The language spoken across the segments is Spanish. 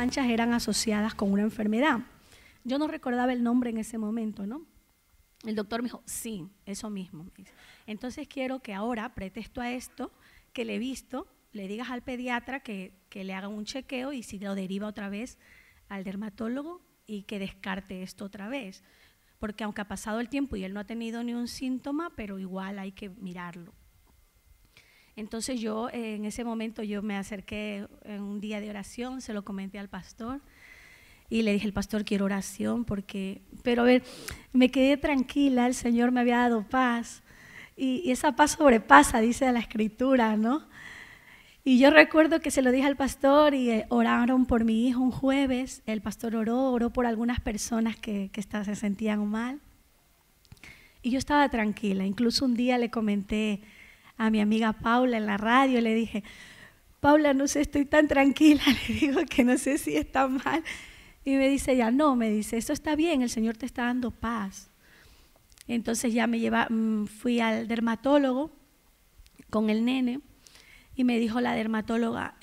manchas eran asociadas con una enfermedad. Yo no recordaba el nombre en ese momento, ¿no? El doctor me dijo, sí, eso mismo. Entonces quiero que ahora, pretexto a esto, que le he visto, le digas al pediatra que le haga un chequeo y si lo deriva otra vez al dermatólogo y que descarte esto otra vez. Porque aunque ha pasado el tiempo y él no ha tenido ni un síntoma, pero igual hay que mirarlo. Entonces yo en ese momento yo me acerqué en un día de oración, se lo comenté al pastor y le dije, el pastor, quiero oración pero a ver, me quedé tranquila, el Señor me había dado paz y esa paz sobrepasa, dice la Escritura, ¿no? Y yo recuerdo que se lo dije al pastor y oraron por mi hijo un jueves, el pastor oró por algunas personas que se sentían mal y yo estaba tranquila, incluso un día le comenté a mi amiga Paula en la radio, le dije, Paula, no sé, estoy tan tranquila, le digo que no sé si está mal. Y me dice ella, no, me dice, eso está bien, el Señor te está dando paz. Entonces ya fui al dermatólogo con el nene y me dijo la dermatóloga,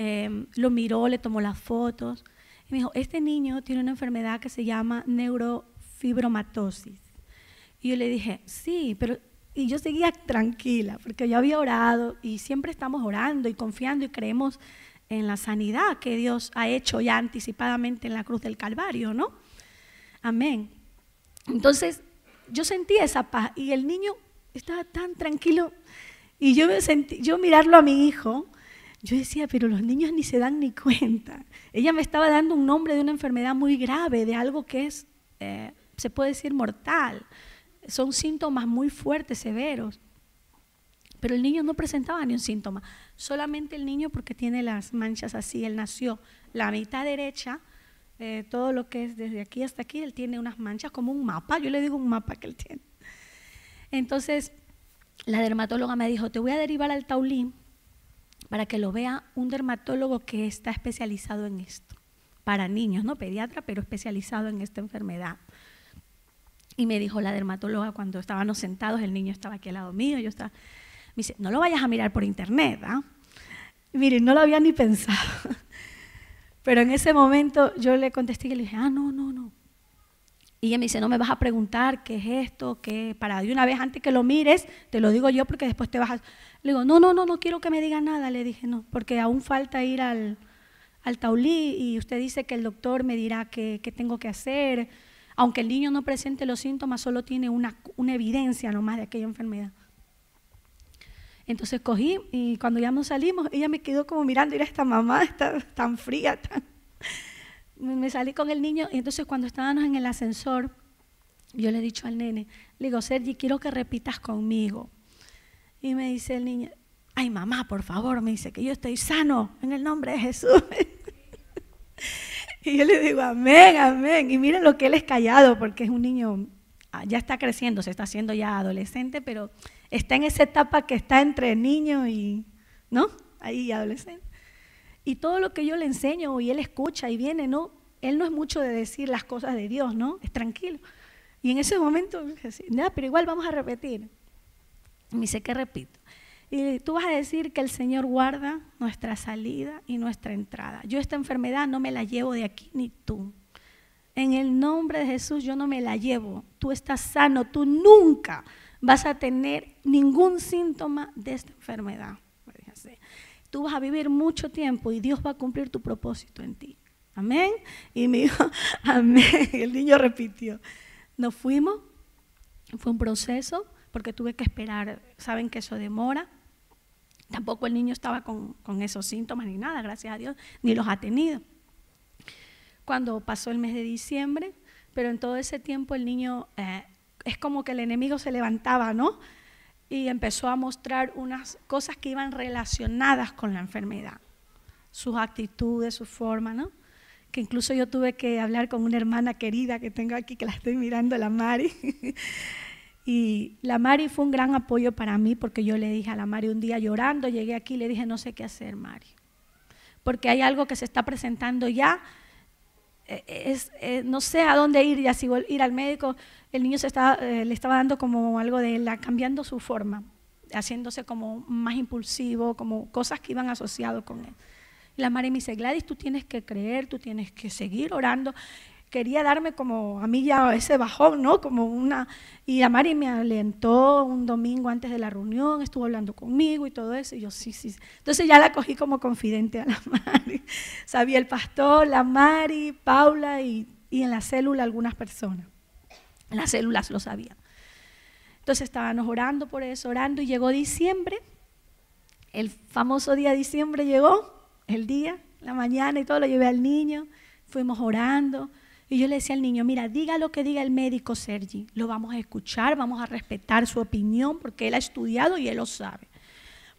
lo miró, le tomó las fotos y me dijo, este niño tiene una enfermedad que se llama neurofibromatosis. Y yo le dije, sí, pero... Y yo seguía tranquila, porque yo había orado y siempre estamos orando y confiando y creemos en la sanidad que Dios ha hecho ya anticipadamente en la cruz del Calvario, ¿no? Amén. Entonces, yo sentí esa paz y el niño estaba tan tranquilo y yo mirarlo a mi hijo, yo decía, pero los niños ni se dan ni cuenta. Ella me estaba dando un nombre de una enfermedad muy grave, de algo que es, se puede decir, mortal. Son síntomas muy fuertes, severos. Pero el niño no presentaba ni un síntoma. Solamente el niño porque tiene las manchas así. Él nació la mitad derecha, todo lo que es desde aquí hasta aquí, él tiene unas manchas como un mapa. Yo le digo un mapa que él tiene. Entonces, la dermatóloga me dijo, te voy a derivar al Taulín para que lo vea un dermatólogo que está especializado en esto. Para niños, no pediatra, pero especializado en esta enfermedad. Y me dijo la dermatóloga cuando estábamos sentados, el niño estaba aquí al lado mío, me dice, no lo vayas a mirar por internet, ¿ah? Mire, no lo había ni pensado. Pero en ese momento yo le contesté y le dije, no. Y ella me dice, no me vas a preguntar qué es esto, para de una vez antes que lo mires, te lo digo yo porque después te vas a... Le digo, no quiero que me diga nada, le dije, no, porque aún falta ir al Taulí y usted dice que el doctor me dirá qué tengo que hacer. Aunque el niño no presente los síntomas, solo tiene una evidencia nomás de aquella enfermedad. Entonces cogí y cuando ya nos salimos, ella me quedó como mirando, mira, esta mamá está tan fría. Me salí con el niño y entonces cuando estábamos en el ascensor, yo le he dicho al nene, le digo, Sergi, quiero que repitas conmigo. Y me dice el niño, ay mamá, por favor, me dice que yo estoy sano en el nombre de Jesús. Y yo le digo, amén, amén. Y miren lo que él es callado, porque es un niño, ya está creciendo, se está haciendo ya adolescente, pero está en esa etapa que está entre niño y, ¿no? Ahí adolescente. Y todo lo que yo le enseño y él escucha y viene, ¿no? Él no es mucho de decir las cosas de Dios, ¿no? Es tranquilo. Y en ese momento, nada, pero igual vamos a repetir. Y me dice, ¿qué repito? Y tú vas a decir que el Señor guarda nuestra salida y nuestra entrada. Yo esta enfermedad no me la llevo de aquí ni tú. En el nombre de Jesús yo no me la llevo. Tú estás sano, tú nunca vas a tener ningún síntoma de esta enfermedad. Tú vas a vivir mucho tiempo y Dios va a cumplir tu propósito en ti. Amén. Y me dijo, amén. El niño repitió. Nos fuimos, fue un proceso porque tuve que esperar, saben que eso demora. Tampoco el niño estaba con esos síntomas ni nada, gracias a Dios, ni los ha tenido. Cuando pasó el mes de diciembre, pero en todo ese tiempo el niño, es como que el enemigo se levantaba, ¿no? Y empezó a mostrar unas cosas que iban relacionadas con la enfermedad. Sus actitudes, su forma, ¿no? Que incluso yo tuve que hablar con una hermana querida que tengo aquí, que la estoy mirando, la Mari. Y la Mari fue un gran apoyo para mí porque yo le dije a la Mari un día llorando, llegué aquí y le dije, no sé qué hacer, Mari. Porque hay algo que se está presentando ya, no sé a dónde ir, ya si ir al médico, el niño le estaba dando como algo cambiando su forma, haciéndose como más impulsivo, como cosas que iban asociadas con él. Y la Mari me dice, Gladys, tú tienes que creer, tú tienes que seguir orando. Quería darme como a mí ya ese bajón, ¿no? Y la Mari me alentó un domingo antes de la reunión, estuvo hablando conmigo y todo eso, y yo sí. Entonces ya la cogí como confidente a la Mari. Sabía el pastor, la Mari, Paula y en la célula algunas personas. En las células lo sabían. Entonces estábamos orando por eso, orando, y llegó diciembre, el famoso día de diciembre llegó, el día, la mañana y todo, lo llevé al niño, fuimos orando. Y yo le decía al niño, mira, diga lo que diga el médico Sergi, lo vamos a escuchar, vamos a respetar su opinión porque él ha estudiado y él lo sabe.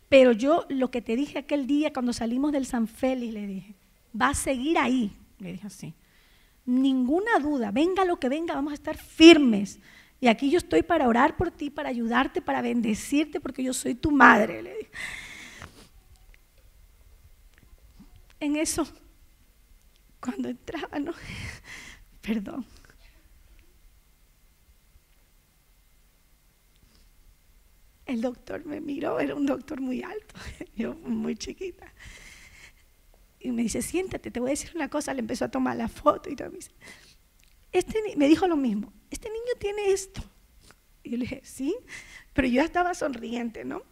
Pero yo lo que te dije aquel día cuando salimos del San Félix, le dije, va a seguir ahí, le dije así. Ninguna duda, venga lo que venga, vamos a estar firmes. Y aquí yo estoy para orar por ti, para ayudarte, para bendecirte, porque yo soy tu madre, le dije. En eso, cuando entraba, ¿no? Perdón. El doctor me miró, era un doctor muy alto, yo muy chiquita. Y me dice, siéntate, te voy a decir una cosa. Le empezó a tomar la foto y todo. Me dijo lo mismo, este niño tiene esto. Y yo le dije, sí, pero yo ya estaba sonriente, ¿no?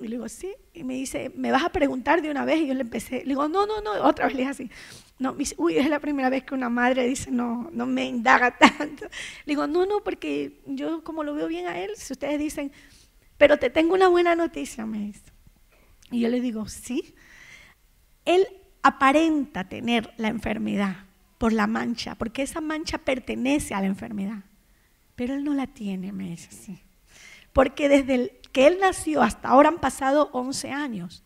Y le digo, sí. Y me dice, ¿me vas a preguntar de una vez? Y yo le digo, no, otra vez le dije así. No, me dice, uy, es la primera vez que una madre dice, no me indaga tanto. Le digo, no, porque yo como lo veo bien a él, si ustedes dicen, pero te tengo una buena noticia, me dice. Y yo le digo, sí. Él aparenta tener la enfermedad por la mancha, porque esa mancha pertenece a la enfermedad, pero él no la tiene, me dice así. Porque desde que él nació hasta ahora han pasado 11 años.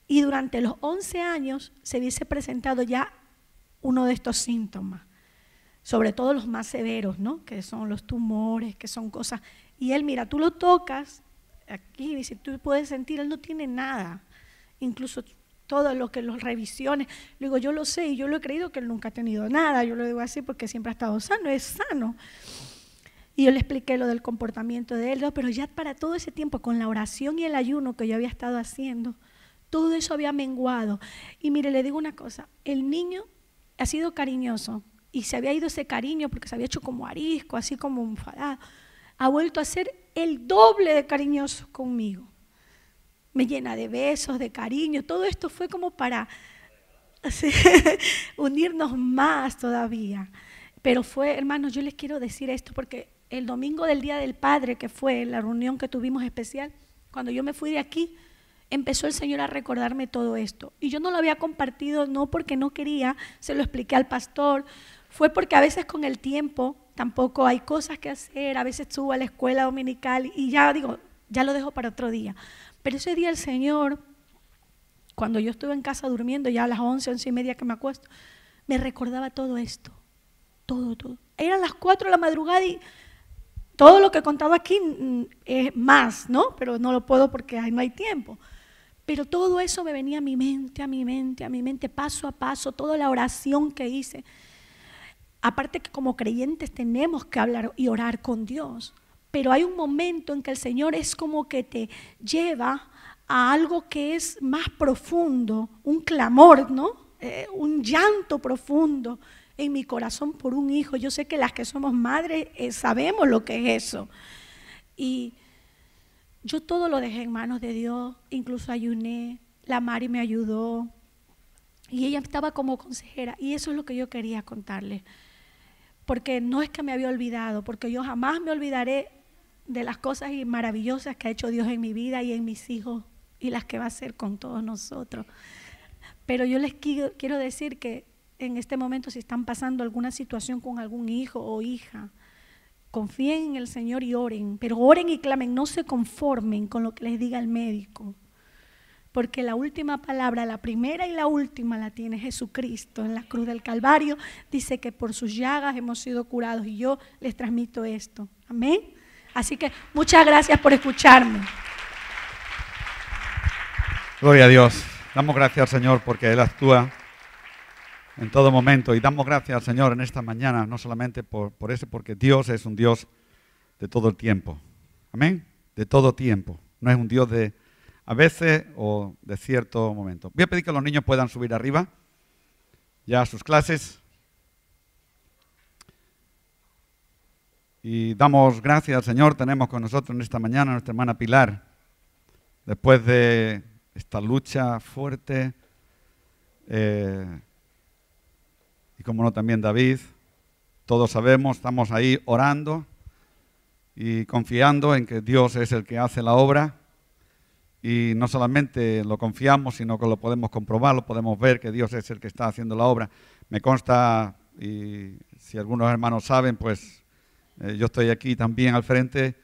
Y durante los 11 años se hubiese presentado ya uno de estos síntomas, sobre todo los más severos, ¿no? Que son los tumores, que son cosas. Y él, mira, tú lo tocas aquí, dice, tú puedes sentir, él no tiene nada. Incluso todo lo que las revisiones, le digo, yo lo sé y yo lo he creído que él nunca ha tenido nada. Yo lo digo así porque siempre ha estado sano, es sano. Y yo le expliqué lo del comportamiento de él, ¿no? Pero ya para todo ese tiempo, con la oración y el ayuno que yo había estado haciendo, todo eso había menguado. Y mire, le digo una cosa, el niño ha sido cariñoso y se había ido ese cariño porque se había hecho como arisco, así como enfadado. Ha vuelto a ser el doble de cariñoso conmigo. Me llena de besos, de cariño. Todo esto fue como para unirnos más todavía. Pero fue, hermanos, yo les quiero decir esto porque el domingo del Día del Padre, que fue la reunión que tuvimos especial, cuando yo me fui de aquí, empezó el Señor a recordarme todo esto. Y yo no lo había compartido, no porque no quería, se lo expliqué al pastor, fue porque a veces con el tiempo tampoco hay cosas que hacer, a veces subo a la escuela dominical y ya digo, ya lo dejo para otro día. Pero ese día el Señor, cuando yo estuve en casa durmiendo, ya a las 11:30 que me acuesto, me recordaba todo esto, todo. Eran las 4 de la madrugada y todo lo que contaba aquí es más, ¿no? Pero no lo puedo porque no hay tiempo. Pero todo eso me venía a mi mente, paso a paso, toda la oración que hice. Aparte que como creyentes tenemos que hablar y orar con Dios. Pero hay un momento en que el Señor es como que te lleva a algo que es más profundo, un clamor, ¿no? Un llanto profundo en mi corazón por un hijo. Yo sé que las que somos madres sabemos lo que es eso. Y yo todo lo dejé en manos de Dios, incluso ayuné, la Mari me ayudó y ella estaba como consejera y eso es lo que yo quería contarles. Porque no es que me había olvidado, porque yo jamás me olvidaré de las cosas maravillosas que ha hecho Dios en mi vida y en mis hijos y las que va a hacer con todos nosotros. Pero yo les quiero decir que en este momento si están pasando alguna situación con algún hijo o hija, confíen en el Señor y oren, pero oren y clamen, no se conformen con lo que les diga el médico. Porque la última palabra, la primera y la última la tiene Jesucristo en la cruz del Calvario. Dice que por sus llagas hemos sido curados y yo les transmito esto. Amén. Así que muchas gracias por escucharme. Gloria a Dios. Damos gracias al Señor porque Él actúa en todo momento. Y damos gracias al Señor en esta mañana, no solamente por eso, porque Dios es un Dios de todo el tiempo. Amén. De todo tiempo. No es un Dios de a veces o de cierto momento. Voy a pedir que los niños puedan subir arriba ya a sus clases. Y damos gracias al Señor. Tenemos con nosotros en esta mañana a nuestra hermana Pilar. Después de esta lucha fuerte, y como no también David, todos sabemos, estamos ahí orando y confiando en que Dios es el que hace la obra. Y no solamente lo confiamos, sino que lo podemos comprobar, lo podemos ver que Dios es el que está haciendo la obra. Me consta, y si algunos hermanos saben, pues yo estoy aquí también al frente,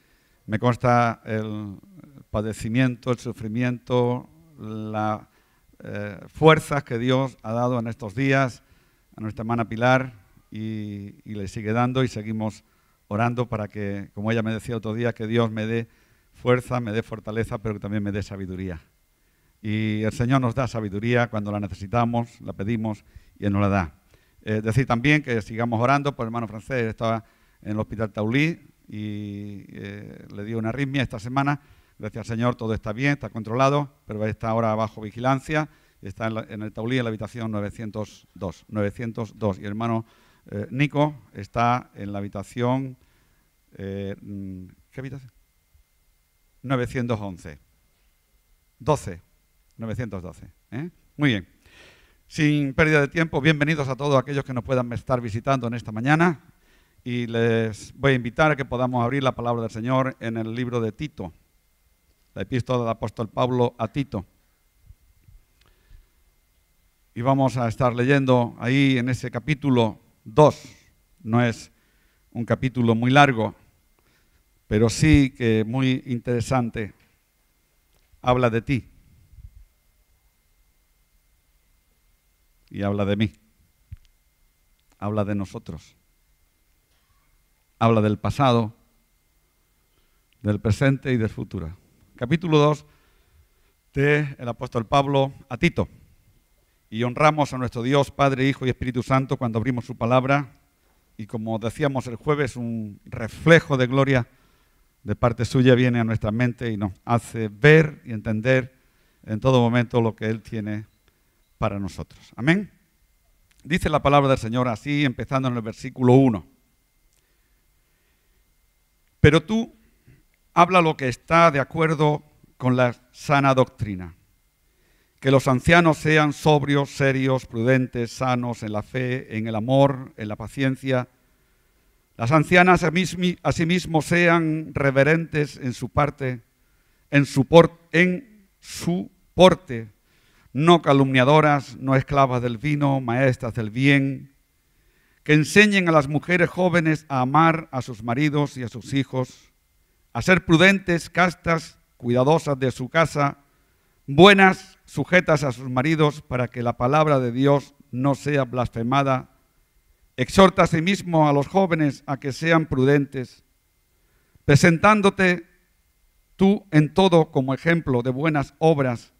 me consta el padecimiento, el sufrimiento, las fuerzas que Dios ha dado en estos días a nuestra hermana Pilar y le sigue dando, y seguimos orando para que, como ella me decía otro día, que Dios me dé fuerza, me dé fortaleza, pero que también me dé sabiduría. Y el Señor nos da sabiduría cuando la necesitamos, la pedimos y Él nos la da. Decir también que sigamos orando por el hermano francés. Estaba en el hospital Taulí y le dio una arritmia esta semana. Gracias al Señor todo está bien, está controlado, pero está ahora bajo vigilancia. Está en el Taulí, en la habitación 902. Y el hermano Nico está en la habitación... ¿qué habitación? 911. 912. Muy bien. Sin pérdida de tiempo, bienvenidos a todos aquellos que nos puedan estar visitando en esta mañana. Y les voy a invitar a que podamos abrir la palabra del Señor en el libro de Tito, la epístola del apóstol Pablo a Tito. Y vamos a estar leyendo ahí en ese capítulo 2. No es un capítulo muy largo, pero sí que muy interesante. Habla de ti y habla de mí. Habla de nosotros. Habla del pasado, del presente y del futuro. Capítulo 2 del apóstol Pablo a Tito. Y honramos a nuestro Dios, Padre, Hijo y Espíritu Santo cuando abrimos su palabra. Y como decíamos el jueves, un reflejo de gloria de parte suya viene a nuestra mente y nos hace ver y entender en todo momento lo que Él tiene para nosotros. Amén. Dice la palabra del Señor así, empezando en el versículo 1. Pero tú habla lo que está de acuerdo con la sana doctrina. Que los ancianos sean sobrios, serios, prudentes, sanos en la fe, en el amor, en la paciencia. Las ancianas asimismo sean reverentes en su porte, no calumniadoras, no esclavas del vino, maestras del bien, que enseñen a las mujeres jóvenes a amar a sus maridos y a sus hijos, a ser prudentes, castas, cuidadosas de su casa, buenas, sujetas a sus maridos, para que la palabra de Dios no sea blasfemada. Exhorta asimismo a los jóvenes a que sean prudentes, presentándote tú en todo como ejemplo de buenas obras,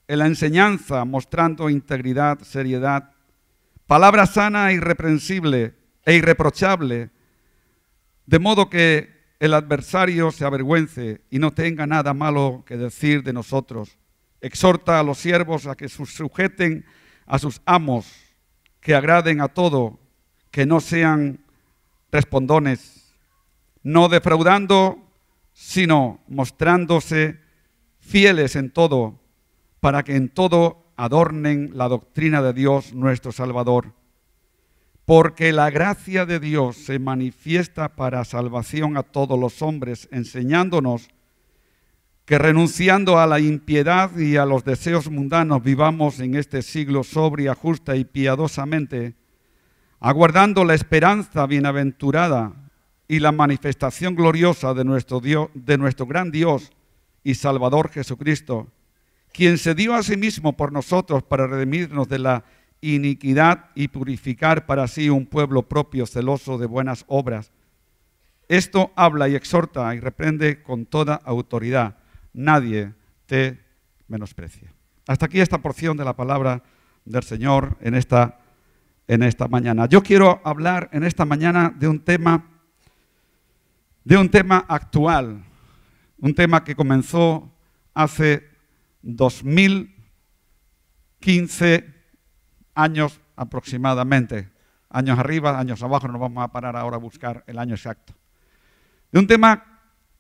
en la enseñanza mostrando integridad, seriedad, palabra sana e irreprochable, de modo que el adversario se avergüence y no tenga nada malo que decir de nosotros. Exhorta a los siervos a que se sujeten a sus amos, que agraden a todo, que no sean respondones, no defraudando, sino mostrándose fieles en todo, para que en todo adornen la doctrina de Dios nuestro Salvador. Porque la gracia de Dios se manifiesta para salvación a todos los hombres, enseñándonos que renunciando a la impiedad y a los deseos mundanos vivamos en este siglo sobria, justa y piadosamente, aguardando la esperanza bienaventurada y la manifestación gloriosa de nuestro Dios, de nuestro gran Dios y Salvador Jesucristo, quien se dio a sí mismo por nosotros para redimirnos de la iniquidad y purificar para sí un pueblo propio celoso de buenas obras. Esto habla y exhorta y reprende con toda autoridad. Nadie te menosprecia. Hasta aquí esta porción de la palabra del Señor en esta mañana. Yo quiero hablar en esta mañana de un tema actual, un tema que comenzó hace 2015 años aproximadamente. Años arriba, años abajo, no vamos a parar ahora a buscar el año exacto. De un tema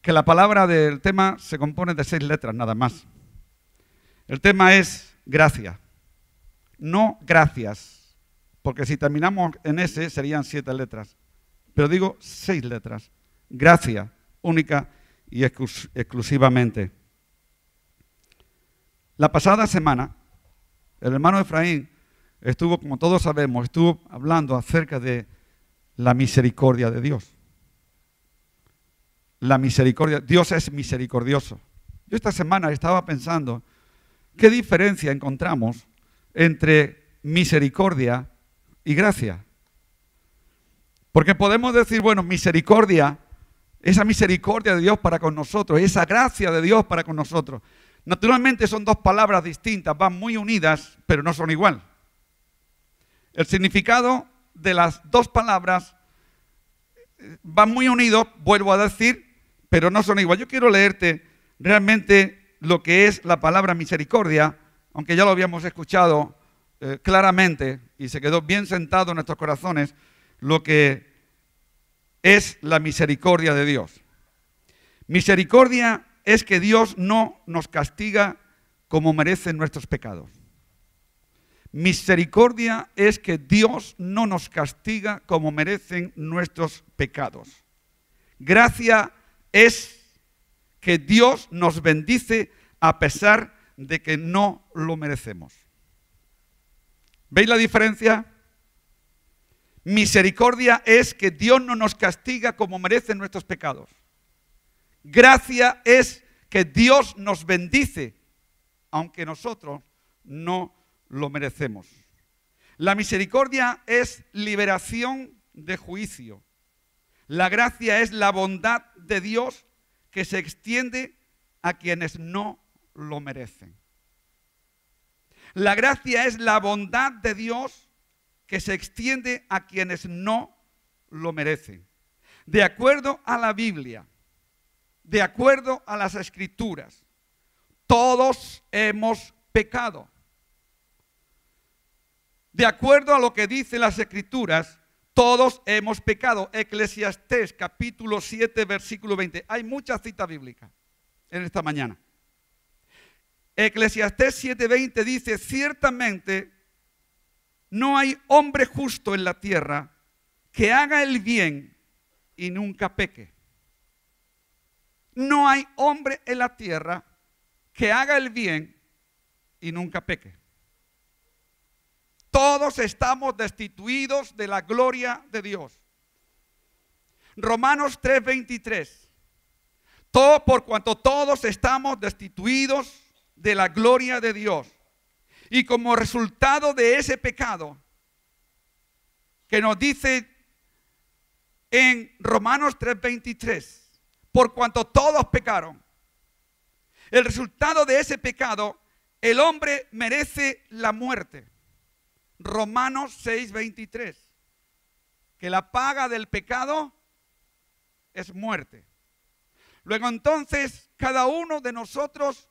que la palabra del tema se compone de 6 letras nada más. El tema es gracia, no gracias, porque si terminamos en S serían 7 letras, pero digo 6 letras, gracia, única y exclusivamente. La pasada semana, el hermano Efraín estuvo, como todos sabemos, estuvo hablando acerca de la misericordia de Dios. La misericordia, Dios es misericordioso. Yo esta semana estaba pensando, ¿qué diferencia encontramos entre misericordia y gracia? Porque podemos decir, bueno, misericordia, esa misericordia de Dios para con nosotros, esa gracia de Dios para con nosotros. Naturalmente son 2 palabras distintas, van muy unidas, pero no son igual. El significado de las 2 palabras van muy unidos, vuelvo a decir, pero no son igual. Yo quiero leerte realmente lo que es la palabra misericordia, aunque ya lo habíamos escuchado claramente y se quedó bien sentado en nuestros corazones, lo que es la misericordia de Dios. Misericordia es que Dios no nos castiga como merecen nuestros pecados. Misericordia es que Dios no nos castiga como merecen nuestros pecados. Gracia es que Dios nos bendice a pesar de que no lo merecemos. ¿Veis la diferencia? Misericordia es que Dios no nos castiga como merecen nuestros pecados. Gracia es que Dios nos bendice, aunque nosotros no lo merecemos. La misericordia es liberación de juicio. La gracia es la bondad de Dios que se extiende a quienes no lo merecen. La gracia es la bondad de Dios que se extiende a quienes no lo merecen. De acuerdo a la Biblia, de acuerdo a las Escrituras, todos hemos pecado. De acuerdo a lo que dicen las Escrituras, todos hemos pecado. Eclesiastés capítulo 7, versículo 20. Hay muchas citas bíblicas en esta mañana. Eclesiastés 7:20 dice, ciertamente no hay hombre justo en la tierra que haga el bien y nunca peque. No hay hombre en la tierra que haga el bien y nunca peque. Todos estamos destituidos de la gloria de Dios. Romanos 3:23. Por cuanto todos estamos destituidos de la gloria de Dios. Y como resultado de ese pecado, que nos dice en Romanos 3:23, por cuanto todos pecaron, el resultado de ese pecado, el hombre merece la muerte. Romanos 6:23, que la paga del pecado es muerte. Luego entonces, cada uno de nosotros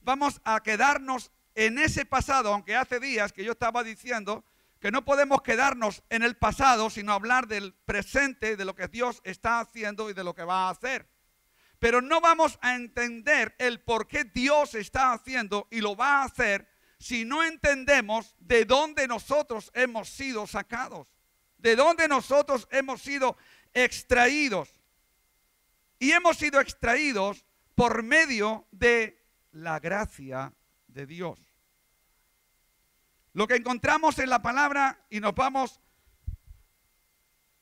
vamos a quedarnos en ese pasado, aunque hace días que yo estaba diciendo que no podemos quedarnos en el pasado, sino hablar del presente, de lo que Dios está haciendo y de lo que va a hacer. Pero no vamos a entender el por qué Dios está haciendo y lo va a hacer si no entendemos de dónde nosotros hemos sido sacados, de dónde nosotros hemos sido extraídos. Y hemos sido extraídos por medio de la gracia de Dios. Lo que encontramos en la palabra, y nos vamos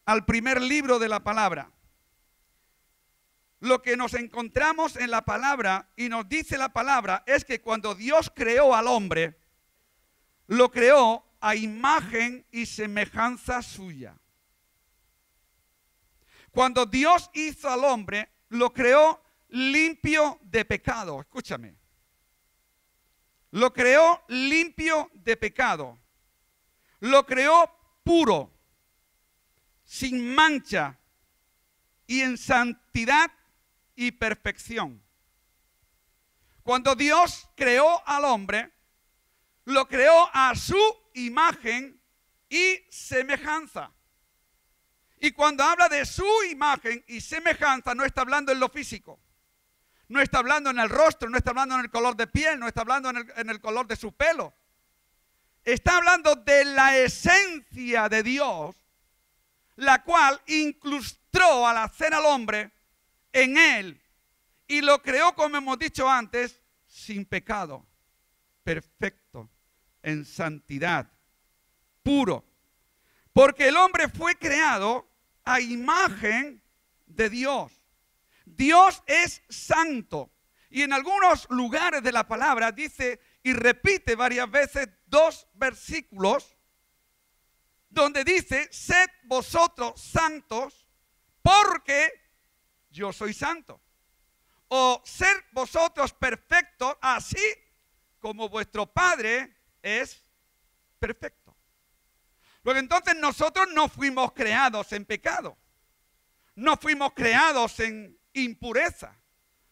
al primer libro de la palabra. Lo que nos encontramos en la palabra y nos dice la palabra es que cuando Dios creó al hombre, lo creó a imagen y semejanza suya. Cuando Dios hizo al hombre, lo creó limpio de pecado. Escúchame. Lo creó limpio de pecado. Lo creó puro, sin mancha y en santidad y perfección. Cuando Dios creó al hombre, lo creó a su imagen y semejanza. Y cuando habla de su imagen y semejanza, no está hablando en lo físico. No está hablando en el rostro, no está hablando en el color de piel, no está hablando en el color de su pelo. Está hablando de la esencia de Dios, la cual incrustó al hacer al hombre en él y lo creó, como hemos dicho antes, sin pecado, perfecto, en santidad, puro. Porque el hombre fue creado a imagen de Dios. Dios es santo. Y en algunos lugares de la palabra dice y repite varias veces 2 versículos donde dice: sed vosotros santos porque yo soy santo. O ser vosotros perfectos así como vuestro Padre es perfecto. Luego entonces nosotros no fuimos creados en pecado. No fuimos creados en impureza.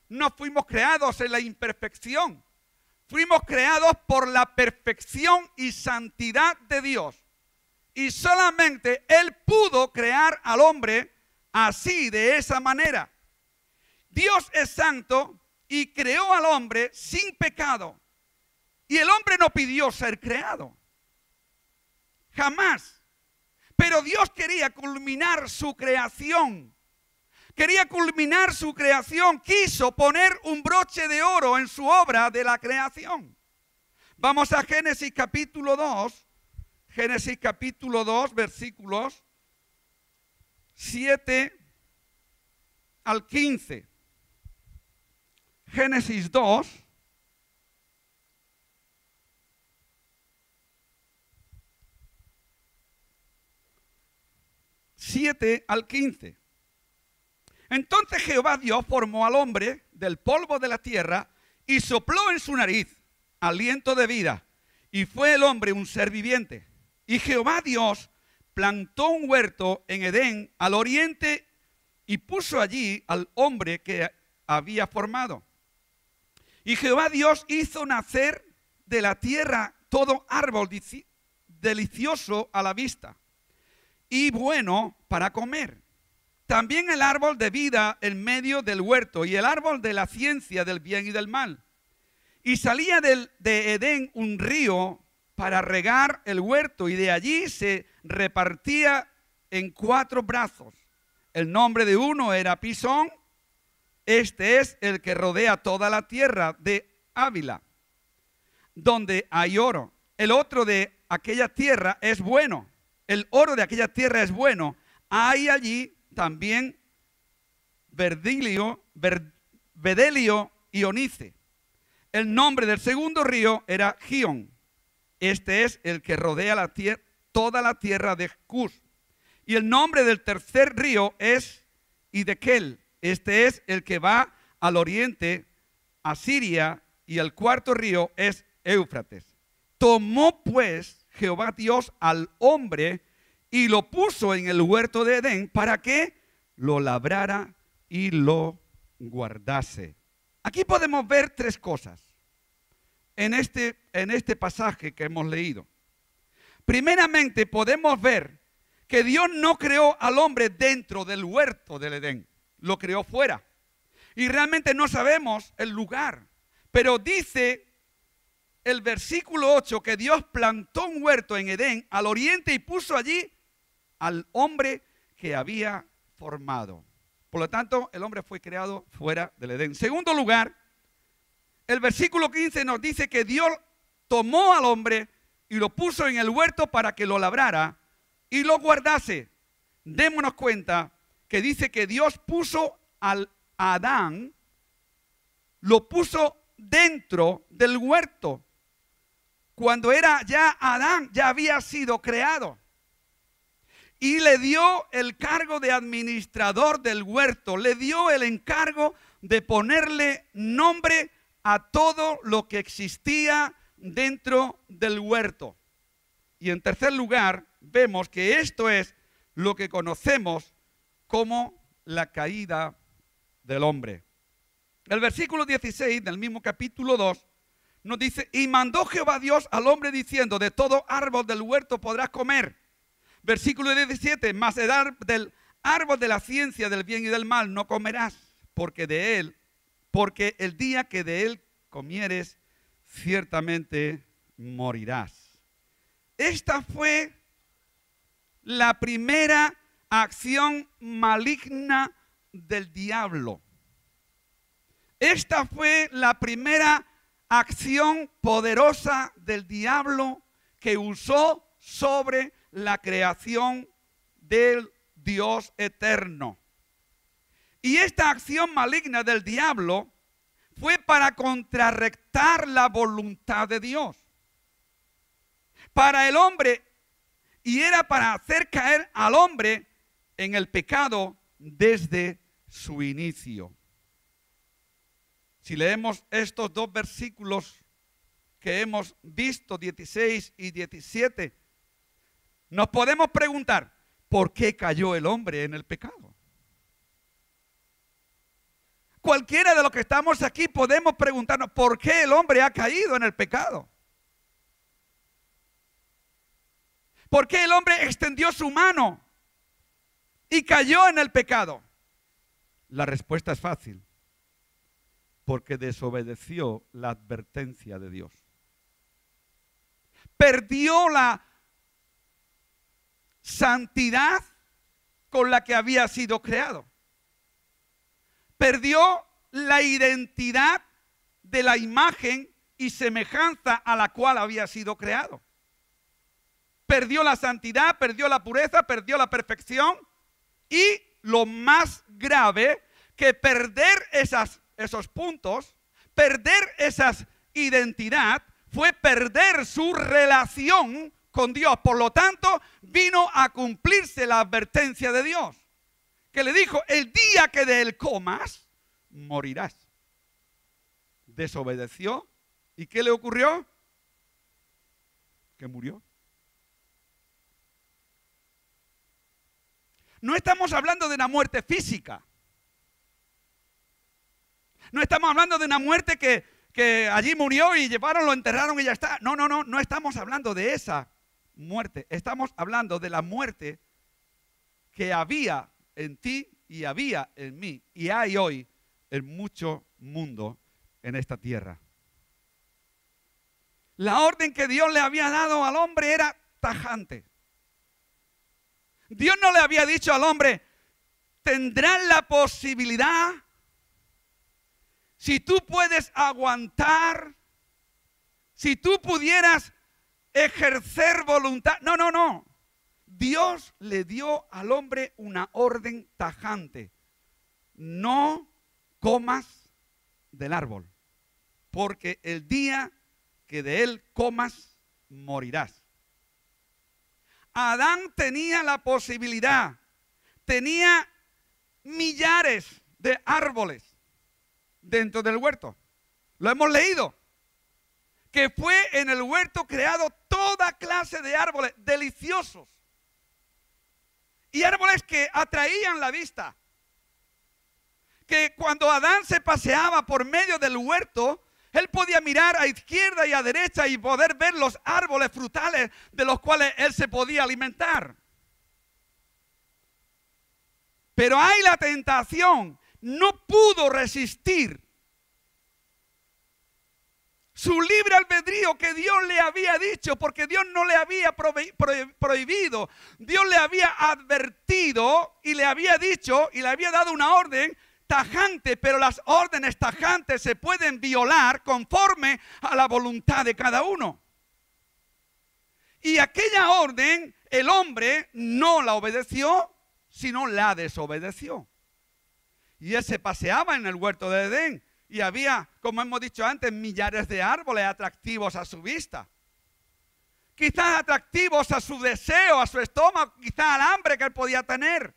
No fuimos creados en la imperfección. Fuimos creados por la perfección y santidad de Dios. Y solamente Él pudo crear al hombre así, de esa manera. Dios es santo y creó al hombre sin pecado. Y el hombre no pidió ser creado. Jamás. Pero Dios quería culminar su creación. Quería culminar su creación. Quiso poner un broche de oro en su obra de la creación. Vamos a Génesis capítulo 2. Génesis capítulo 2, versículos 7 al 15. Génesis 2. Siete al 15. Entonces Jehová Dios formó al hombre del polvo de la tierra y sopló en su nariz aliento de vida, y fue el hombre un ser viviente. Y Jehová Dios plantó un huerto en Edén al oriente y puso allí al hombre que había formado. Y Jehová Dios hizo nacer de la tierra todo árbol delicioso a la vista y bueno para comer. También el árbol de vida en medio del huerto y el árbol de la ciencia del bien y del mal. Y salía de Edén un río para regar el huerto, y de allí se repartía en 4 brazos. El nombre de uno era Pisón. Este es el que rodea toda la tierra de Ávila, donde hay oro. El otro de aquella tierra es bueno. El oro de aquella tierra es bueno. Hay allí también bedelio y onice. El nombre del segundo río era Gión. Este es el que rodea toda la tierra de Cus. Y el nombre del tercer río es Hidekel. Este es el que va al oriente, a Siria, y el cuarto río es Éufrates. Tomó pues Jehová Dios al hombre y lo puso en el huerto de Edén para que lo labrara y lo guardase. Aquí podemos ver 3 cosas en este pasaje que hemos leído. Primeramente podemos ver que Dios no creó al hombre dentro del huerto del Edén, lo creó fuera. Y realmente no sabemos el lugar, pero dice el versículo 8 que Dios plantó un huerto en Edén al oriente y puso allí al hombre que había formado. Por lo tanto, el hombre fue creado fuera del Edén. En segundo lugar, el versículo 15 nos dice que Dios tomó al hombre y lo puso en el huerto para que lo labrara y lo guardase. Démonos cuenta que dice que Dios puso al Adán, lo puso dentro del huerto. Cuando era ya Adán, ya había sido creado. Y le dio el cargo de administrador del huerto, le dio el encargo de ponerle nombre a todo lo que existía dentro del huerto. Y en tercer lugar, vemos que esto es lo que conocemos como la caída del hombre. El versículo 16 del mismo capítulo 2 nos dice, y mandó Jehová Dios al hombre diciendo, de todo árbol del huerto podrás comer. Versículo 17, mas del árbol de la ciencia del bien y del mal no comerás, porque el día que de él comieres, ciertamente morirás. Esta fue la primera acción maligna del diablo. Esta fue la primera acción poderosa del diablo que usó sobre la creación del Dios eterno. Y esta acción maligna del diablo fue para contrarrestar la voluntad de Dios. Para el hombre, y era para hacer caer al hombre en el pecado desde su inicio. Si leemos estos dos versículos que hemos visto, 16 y 17, nos podemos preguntar, ¿por qué cayó el hombre en el pecado? Cualquiera de los que estamos aquí podemos preguntarnos, ¿por qué el hombre ha caído en el pecado? ¿Por qué el hombre extendió su mano y cayó en el pecado? La respuesta es fácil. Porque desobedeció la advertencia de Dios. Perdió la santidad con la que había sido creado. Perdió la identidad de la imagen y semejanza a la cual había sido creado. Perdió la santidad, perdió la pureza, perdió la perfección y lo más grave, que perder esos puntos, perder esa identidad, fue perder su relación con Dios. Por lo tanto, vino a cumplirse la advertencia de Dios, que le dijo, el día que de él comas, morirás. Desobedeció. ¿Y qué le ocurrió? Que murió. No estamos hablando de una muerte física. No estamos hablando de una muerte que allí murió y llevaron, lo enterraron y ya está. No estamos hablando de esa muerte. Estamos hablando de la muerte que había en ti y había en mí y hay hoy en mucho mundo en esta tierra. La orden que Dios le había dado al hombre era tajante. Dios no le había dicho al hombre, tendrás la posibilidad, si tú puedes aguantar, si tú pudieras ejercer voluntad. No. Dios le dio al hombre una orden tajante. No comas del árbol, porque el día que de él comas, morirás. Adán tenía la posibilidad, tenía millares de árboles dentro del huerto. Lo hemos leído. Que fue en el huerto creado toda clase de árboles deliciosos. Y árboles que atraían la vista. Que cuando Adán se paseaba por medio del huerto, él podía mirar a izquierda y a derecha y poder ver los árboles frutales de los cuales él se podía alimentar. Pero hay la tentación, no pudo resistir su libre albedrío que Dios le había dicho, porque Dios no le había prohibido, Dios le había advertido y le había dicho y le había dado una orden tajante, pero las órdenes tajantes se pueden violar conforme a la voluntad de cada uno. Y aquella orden, el hombre no la obedeció, sino la desobedeció. Y él se paseaba en el huerto de Edén y había, como hemos dicho antes, millares de árboles atractivos a su vista. Quizás atractivos a su deseo, a su estómago, quizás al hambre que él podía tener.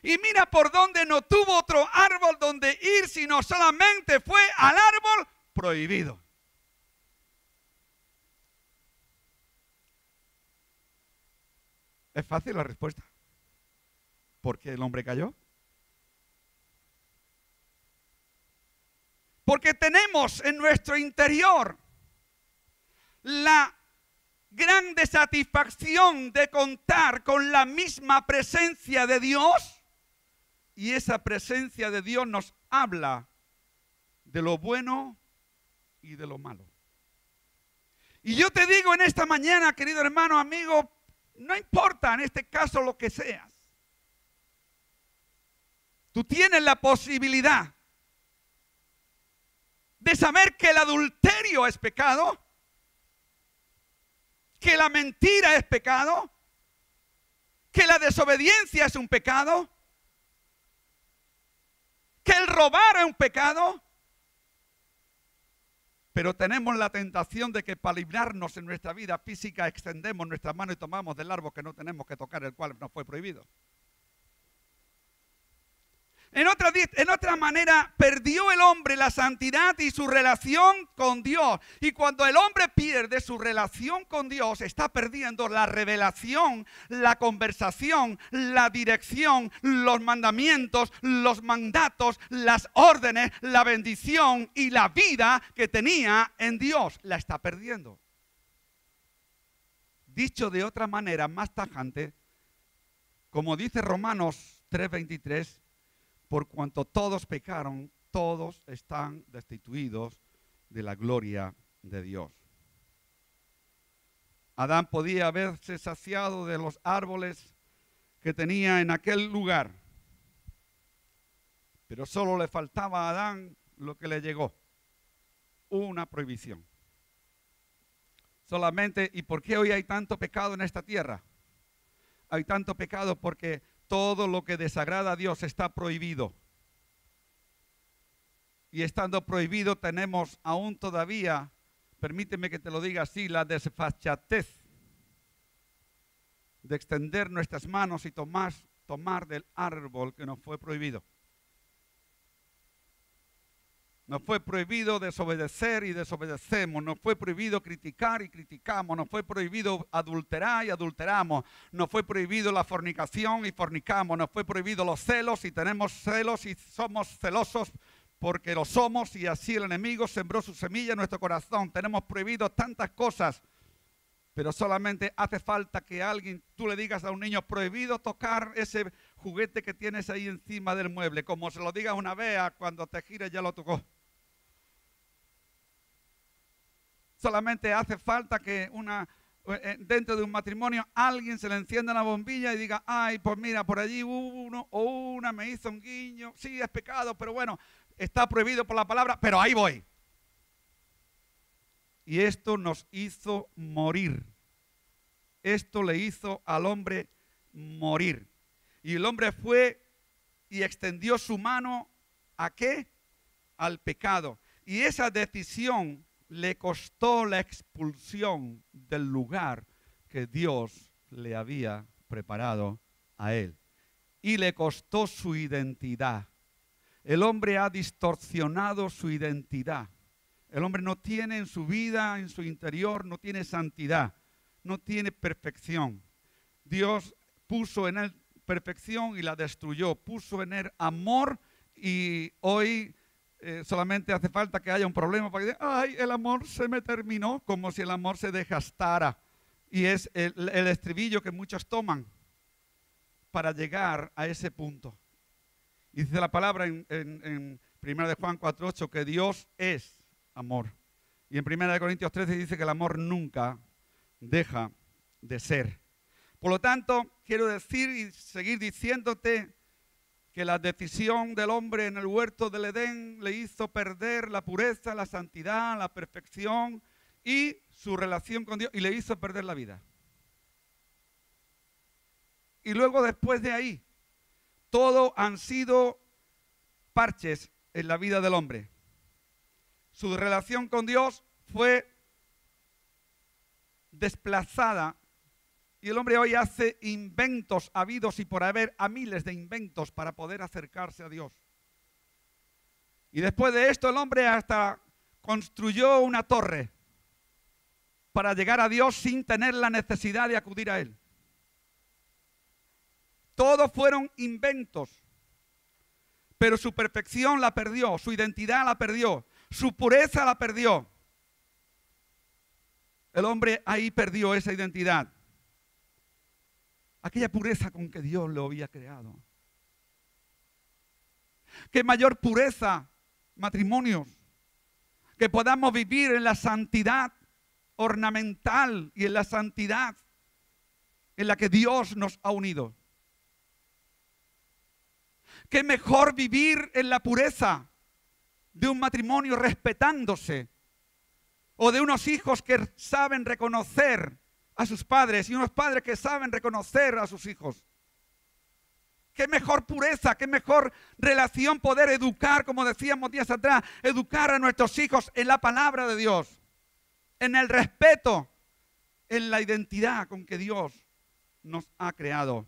Y mira por dónde no tuvo otro árbol donde ir, sino solamente fue al árbol prohibido. Es fácil la respuesta. ¿Por qué el hombre cayó? Porque tenemos en nuestro interior la grande satisfacción de contar con la misma presencia de Dios, y esa presencia de Dios nos habla de lo bueno y de lo malo. Y yo te digo en esta mañana, querido hermano, amigo, no importa en este caso lo que seas, tú tienes la posibilidad de saber que el adulterio es pecado, que la mentira es pecado, que la desobediencia es un pecado, que el robar es un pecado. Pero tenemos la tentación de que para librarnos en nuestra vida física extendemos nuestra mano y tomamos del árbol que no tenemos que tocar, el cual nos fue prohibido. En otra manera, perdió el hombre la santidad y su relación con Dios. Y cuando el hombre pierde su relación con Dios, está perdiendo la revelación, la conversación, la dirección, los mandamientos, los mandatos, las órdenes, la bendición y la vida que tenía en Dios. La está perdiendo. Dicho de otra manera más tajante, como dice Romanos 3:23, por cuanto todos pecaron, todos están destituidos de la gloria de Dios. Adán podía haberse saciado de los árboles que tenía en aquel lugar, pero solo le faltaba a Adán lo que le llegó: una prohibición. Solamente, ¿y por qué hoy hay tanto pecado en esta tierra? Hay tanto pecado porque todo lo que desagrada a Dios está prohibido. Y estando prohibido tenemos aún todavía, permíteme que te lo diga así, la desfachatez de extender nuestras manos y tomar del árbol que nos fue prohibido. Nos fue prohibido desobedecer y desobedecemos. Nos fue prohibido criticar y criticamos. Nos fue prohibido adulterar y adulteramos. Nos fue prohibido la fornicación y fornicamos. Nos fue prohibido los celos y tenemos celos y somos celosos porque lo somos, y así el enemigo sembró su semilla en nuestro corazón. Tenemos prohibido tantas cosas, pero solamente hace falta que tú le digas a un niño: prohibido tocar ese juguete que tienes ahí encima del mueble. Como se lo digas una vez, cuando te gires ya lo tocó. Solamente hace falta que dentro de un matrimonio alguien se le encienda una bombilla y diga: ay, pues mira, por allí uno o una me hizo un guiño. Sí, es pecado, pero bueno, está prohibido por la palabra, pero ahí voy. Y esto nos hizo morir. Esto le hizo al hombre morir. Y el hombre fue y extendió su mano ¿a qué? Al pecado. Y esa decisión le costó la expulsión del lugar que Dios le había preparado a él. Y le costó su identidad. El hombre ha distorsionado su identidad. El hombre no tiene en su vida, en su interior, no tiene santidad, no tiene perfección. Dios puso en él perfección y la destruyó. Puso en él amor y hoy solamente hace falta que haya un problema para que diga: ay, el amor se me terminó, como si el amor se desgastara. Y es el estribillo que muchos toman para llegar a ese punto. Y dice la palabra en 1 de Juan 4:8 que Dios es amor. Y en 1 de Corintios 13 dice que el amor nunca deja de ser. Por lo tanto, quiero decir y seguir diciéndote que la decisión del hombre en el huerto del Edén le hizo perder la pureza, la santidad, la perfección y su relación con Dios, y le hizo perder la vida. Y luego, después de ahí, todo han sido parches en la vida del hombre. Su relación con Dios fue desplazada. Y el hombre hoy hace inventos habidos y por haber, a miles de inventos para poder acercarse a Dios. Y después de esto el hombre hasta construyó una torre para llegar a Dios sin tener la necesidad de acudir a Él. Todos fueron inventos, pero su perfección la perdió, su identidad la perdió. Su pureza la perdió. El hombre ahí perdió esa identidad. Aquella pureza con que Dios lo había creado. Qué mayor pureza, matrimonios, que podamos vivir en la santidad ornamental y en la santidad en la que Dios nos ha unido. Qué mejor vivir en la pureza de un matrimonio respetándose, o de unos hijos que saben reconocer a sus padres y unos padres que saben reconocer a sus hijos. Qué mejor pureza, qué mejor relación poder educar, como decíamos días atrás, educar a nuestros hijos en la palabra de Dios, en el respeto, en la identidad con que Dios nos ha creado.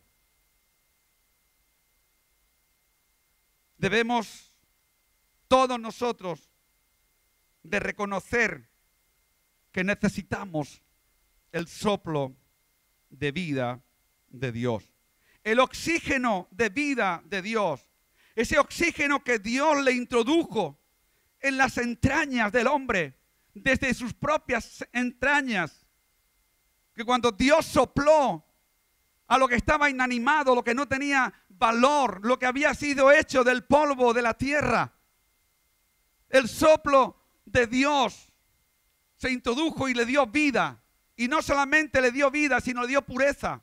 Debemos todos nosotros de reconocer que necesitamos el soplo de vida de Dios. El oxígeno de vida de Dios. Ese oxígeno que Dios le introdujo en las entrañas del hombre, desde sus propias entrañas. Que cuando Dios sopló a lo que estaba inanimado, lo que no tenía valor, lo que había sido hecho del polvo de la tierra, el soplo de Dios se introdujo y le dio vida. Y no solamente le dio vida, sino le dio pureza,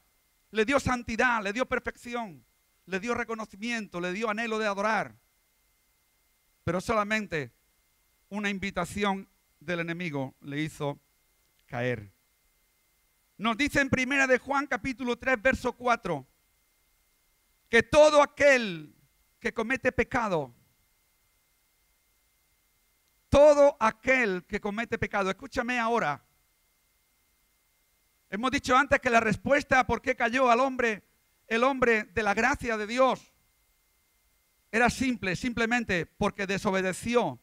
le dio santidad, le dio perfección, le dio reconocimiento, le dio anhelo de adorar. Pero solamente una invitación del enemigo le hizo caer. Nos dice en 1 de Juan capítulo 3, verso 4, que todo aquel que comete pecado, escúchame ahora. Hemos dicho antes que la respuesta a por qué cayó el hombre de la gracia de Dios era simplemente porque desobedeció,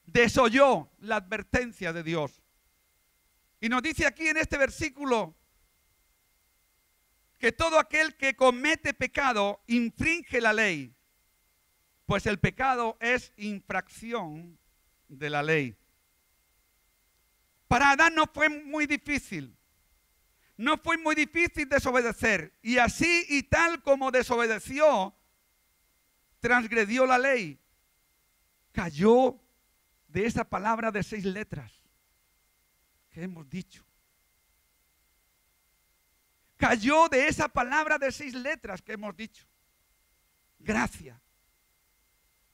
desoyó la advertencia de Dios. Y nos dice aquí en este versículo que todo aquel que comete pecado infringe la ley, pues el pecado es infracción de la ley. Para Adán no fue muy difícil. No fue muy difícil desobedecer. Y así y tal como desobedeció, transgredió la ley. Cayó de esa palabra de 6 letras que hemos dicho. Cayó de esa palabra de 6 letras que hemos dicho. Gracia.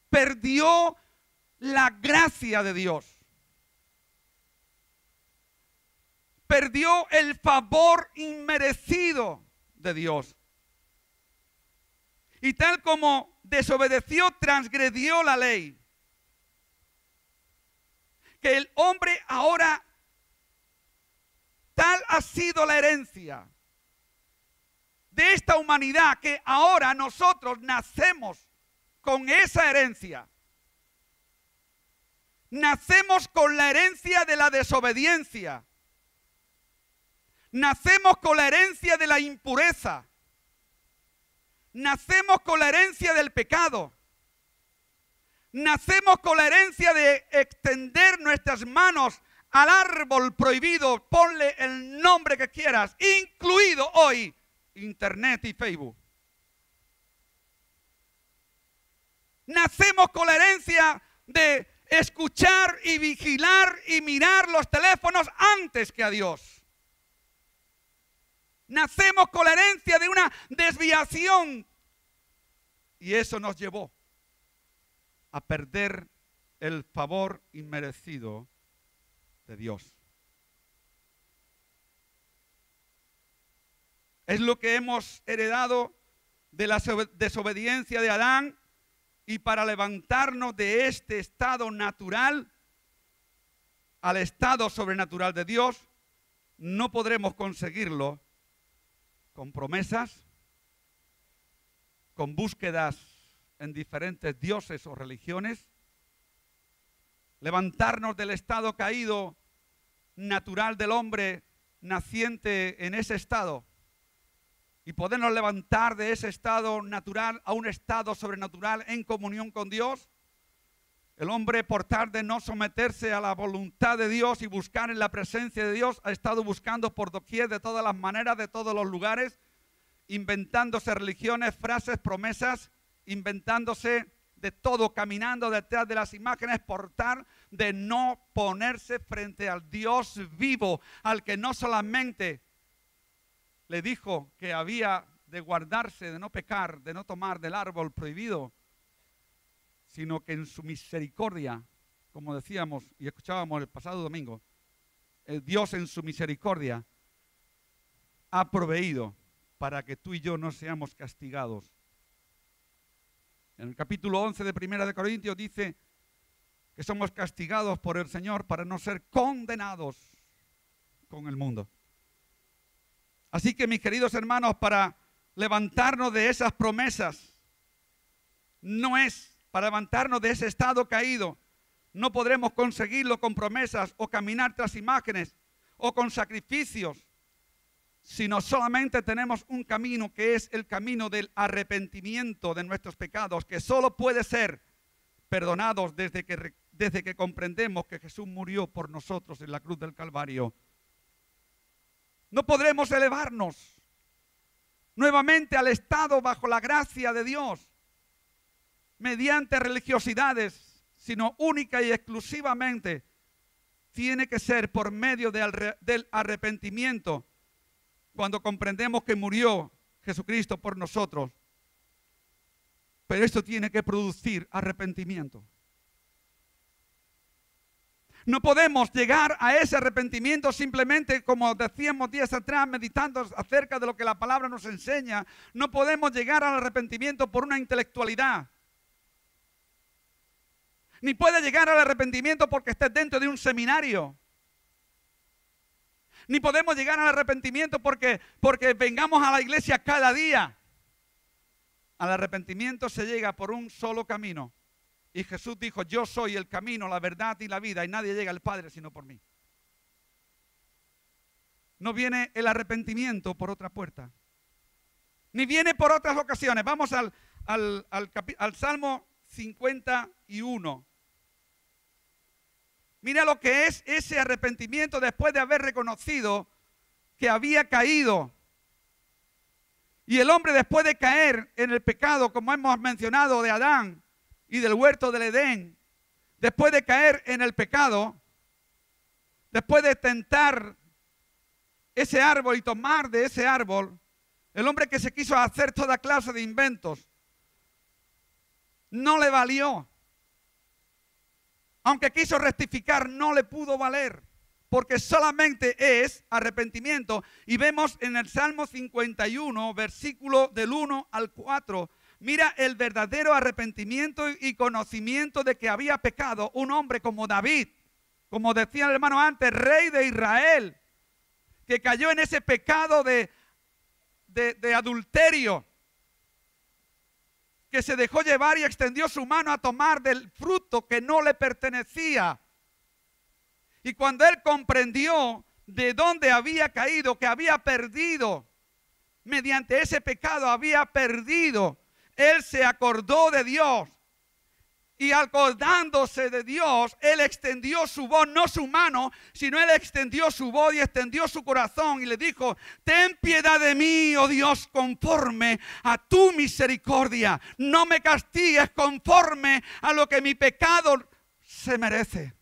Perdió la gracia de Dios. Perdió el favor inmerecido de Dios. Y tal como desobedeció, transgredió la ley. Que el hombre ahora, tal ha sido la herencia de esta humanidad, que ahora nosotros nacemos con esa herencia. Nacemos con la herencia de la desobediencia. Nacemos con la herencia de la impureza. Nacemos con la herencia del pecado. Nacemos con la herencia de extender nuestras manos al árbol prohibido. Ponle el nombre que quieras, incluido hoy Internet y Facebook. Nacemos con la herencia de escuchar y vigilar y mirar los teléfonos antes que a Dios. Nacemos con la herencia de una desviación. Y eso nos llevó a perder el favor inmerecido de Dios. Es lo que hemos heredado de la desobediencia de Adán. Y para levantarnos de este estado natural al estado sobrenatural de Dios, no podremos conseguirlo con promesas, con búsquedas en diferentes dioses o religiones. Levantarnos del estado caído natural del hombre naciente en ese estado y podernos levantar de ese estado natural a un estado sobrenatural en comunión con Dios, El hombre, por tal de no someterse a la voluntad de Dios y buscar en la presencia de Dios, ha estado buscando por doquier, de todas las maneras, de todos los lugares, inventándose religiones, frases, promesas, inventándose de todo, caminando detrás de las imágenes, por tal de no ponerse frente al Dios vivo, al que no solamente le dijo que había de guardarse, de no pecar, de no tomar del árbol prohibido, sino que en su misericordia, como decíamos y escuchábamos el pasado domingo, Dios en su misericordia ha proveído para que tú y yo no seamos castigados. En el capítulo 11 de Primera de Corintios dice que somos castigados por el Señor para no ser condenados con el mundo. Así que, mis queridos hermanos, para levantarnos de esas promesas, no es para levantarnos de ese estado caído. No podremos conseguirlo con promesas o caminar tras imágenes o con sacrificios, sino solamente tenemos un camino, que es el camino del arrepentimiento de nuestros pecados, que solo puede ser perdonados desde que comprendemos que Jesús murió por nosotros en la cruz del Calvario. No podremos elevarnos nuevamente al estado bajo la gracia de Dios mediante religiosidades, sino única y exclusivamente tiene que ser por medio del arrepentimiento, cuando comprendemos que murió Jesucristo por nosotros. Pero esto tiene que producir arrepentimiento. No podemos llegar a ese arrepentimiento simplemente, como decíamos días atrás, meditando acerca de lo que la palabra nos enseña. No podemos llegar al arrepentimiento por una intelectualidad. Ni puede llegar al arrepentimiento porque estés dentro de un seminario. Ni podemos llegar al arrepentimiento porque vengamos a la iglesia cada día. Al arrepentimiento se llega por un solo camino. Y Jesús dijo: yo soy el camino, la verdad y la vida, y nadie llega al Padre sino por mí. No viene el arrepentimiento por otra puerta, ni viene por otras ocasiones. Vamos al Salmo 51. Mira lo que es ese arrepentimiento después de haber reconocido que había caído. Y el hombre, después de caer en el pecado, como hemos mencionado, de Adán y del huerto del Edén, después de caer en el pecado, después de tentar ese árbol y tomar de ese árbol, el hombre que se quiso hacer toda clase de inventos, no le valió. Aunque quiso rectificar, no le pudo valer, porque solamente es arrepentimiento. Y vemos en el Salmo 51, versículo del 1 al 4, mira el verdadero arrepentimiento y conocimiento de que había pecado un hombre como David, como decía el hermano antes, rey de Israel, que cayó en ese pecado de adulterio, que se dejó llevar y extendió su mano a tomar del fruto que no le pertenecía. Y cuando él comprendió de dónde había caído, que había perdido, mediante ese pecado había perdido, él se acordó de Dios. Y acordándose de Dios, él extendió su voz, no su mano, sino él extendió su voz y extendió su corazón y le dijo: ten piedad de mí, oh Dios, conforme a tu misericordia. No me castigues conforme a lo que mi pecado se merece,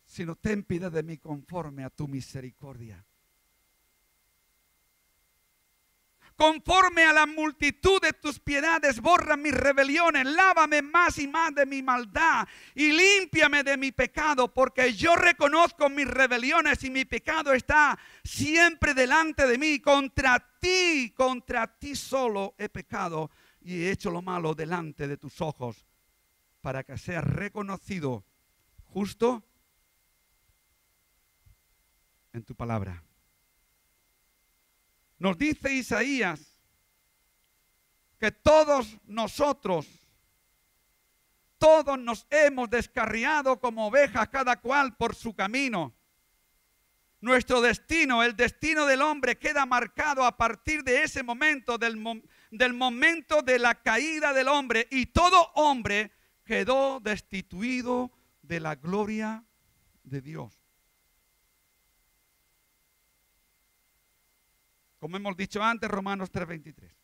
sino ten piedad de mí conforme a tu misericordia. Conforme a la multitud de tus piedades, borra mis rebeliones, lávame más y más de mi maldad y límpiame de mi pecado, porque yo reconozco mis rebeliones y mi pecado está siempre delante de mí. Contra ti solo he pecado y he hecho lo malo delante de tus ojos, para que seas reconocido justo en tu palabra. Nos dice Isaías que todos nosotros, todos nos hemos descarriado como ovejas, cada cual por su camino. Nuestro destino, el destino del hombre, queda marcado a partir de ese momento, del momento de la caída del hombre. Y todo hombre quedó destituido de la gloria de Dios. Como hemos dicho antes, Romanos 3:23.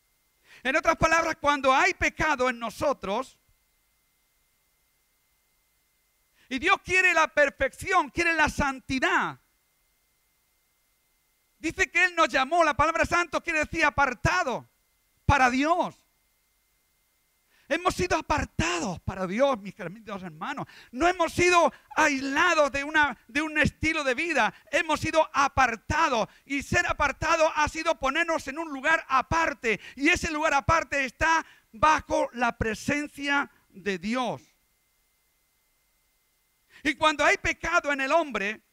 En otras palabras, cuando hay pecado en nosotros, y Dios quiere la perfección, quiere la santidad. Dice que Él nos llamó, la palabra santo quiere decir apartado para Dios. Hemos sido apartados para Dios, mis queridos hermanos. No hemos sido aislados de un estilo de vida. Hemos sido apartados. Y ser apartados ha sido ponernos en un lugar aparte. Y ese lugar aparte está bajo la presencia de Dios. Y cuando hay pecado en el hombre,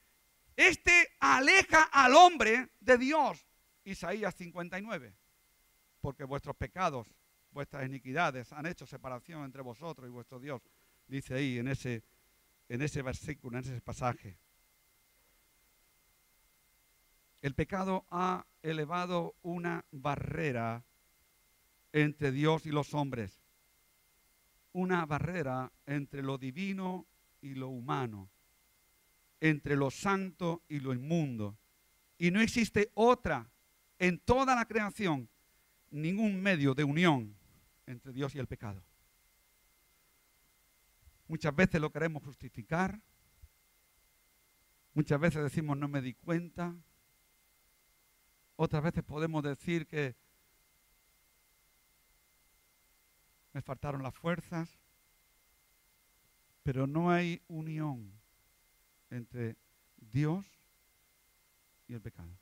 este aleja al hombre de Dios. Isaías 59. Porque vuestros pecados, vuestras iniquidades han hecho separación entre vosotros y vuestro Dios. Dice ahí en ese versículo, en ese pasaje. El pecado ha elevado una barrera entre Dios y los hombres. Una barrera entre lo divino y lo humano. Entre lo santo y lo inmundo. Y no existe otra en toda la creación, ningún medio de unión entre Dios y el pecado. Muchas veces lo queremos justificar. Muchas veces decimos no me di cuenta. Otras veces podemos decir que me faltaron las fuerzas. Pero no hay unión entre Dios y el pecado.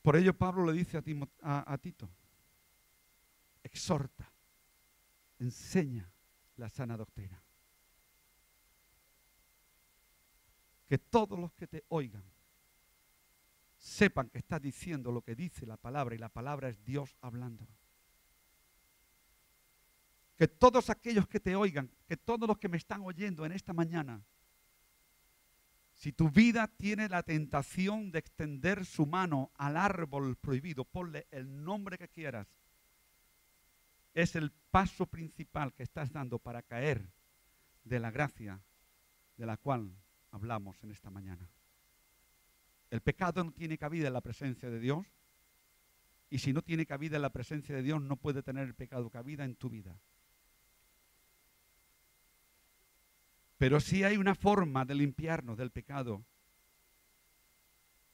Por ello Pablo le dice a Tito, exhorta, enseña la sana doctrina. Que todos los que te oigan sepan que estás diciendo lo que dice la palabra y la palabra es Dios hablando. Que todos aquellos que te oigan, que todos los que me están oyendo en esta mañana, si tu vida tiene la tentación de extender su mano al árbol prohibido, ponle el nombre que quieras. Es el paso principal que estás dando para caer de la gracia de la cual hablamos en esta mañana. El pecado no tiene cabida en la presencia de Dios. Y si no tiene cabida en la presencia de Dios, no puede tener el pecado cabida en tu vida. Pero sí hay una forma de limpiarnos del pecado.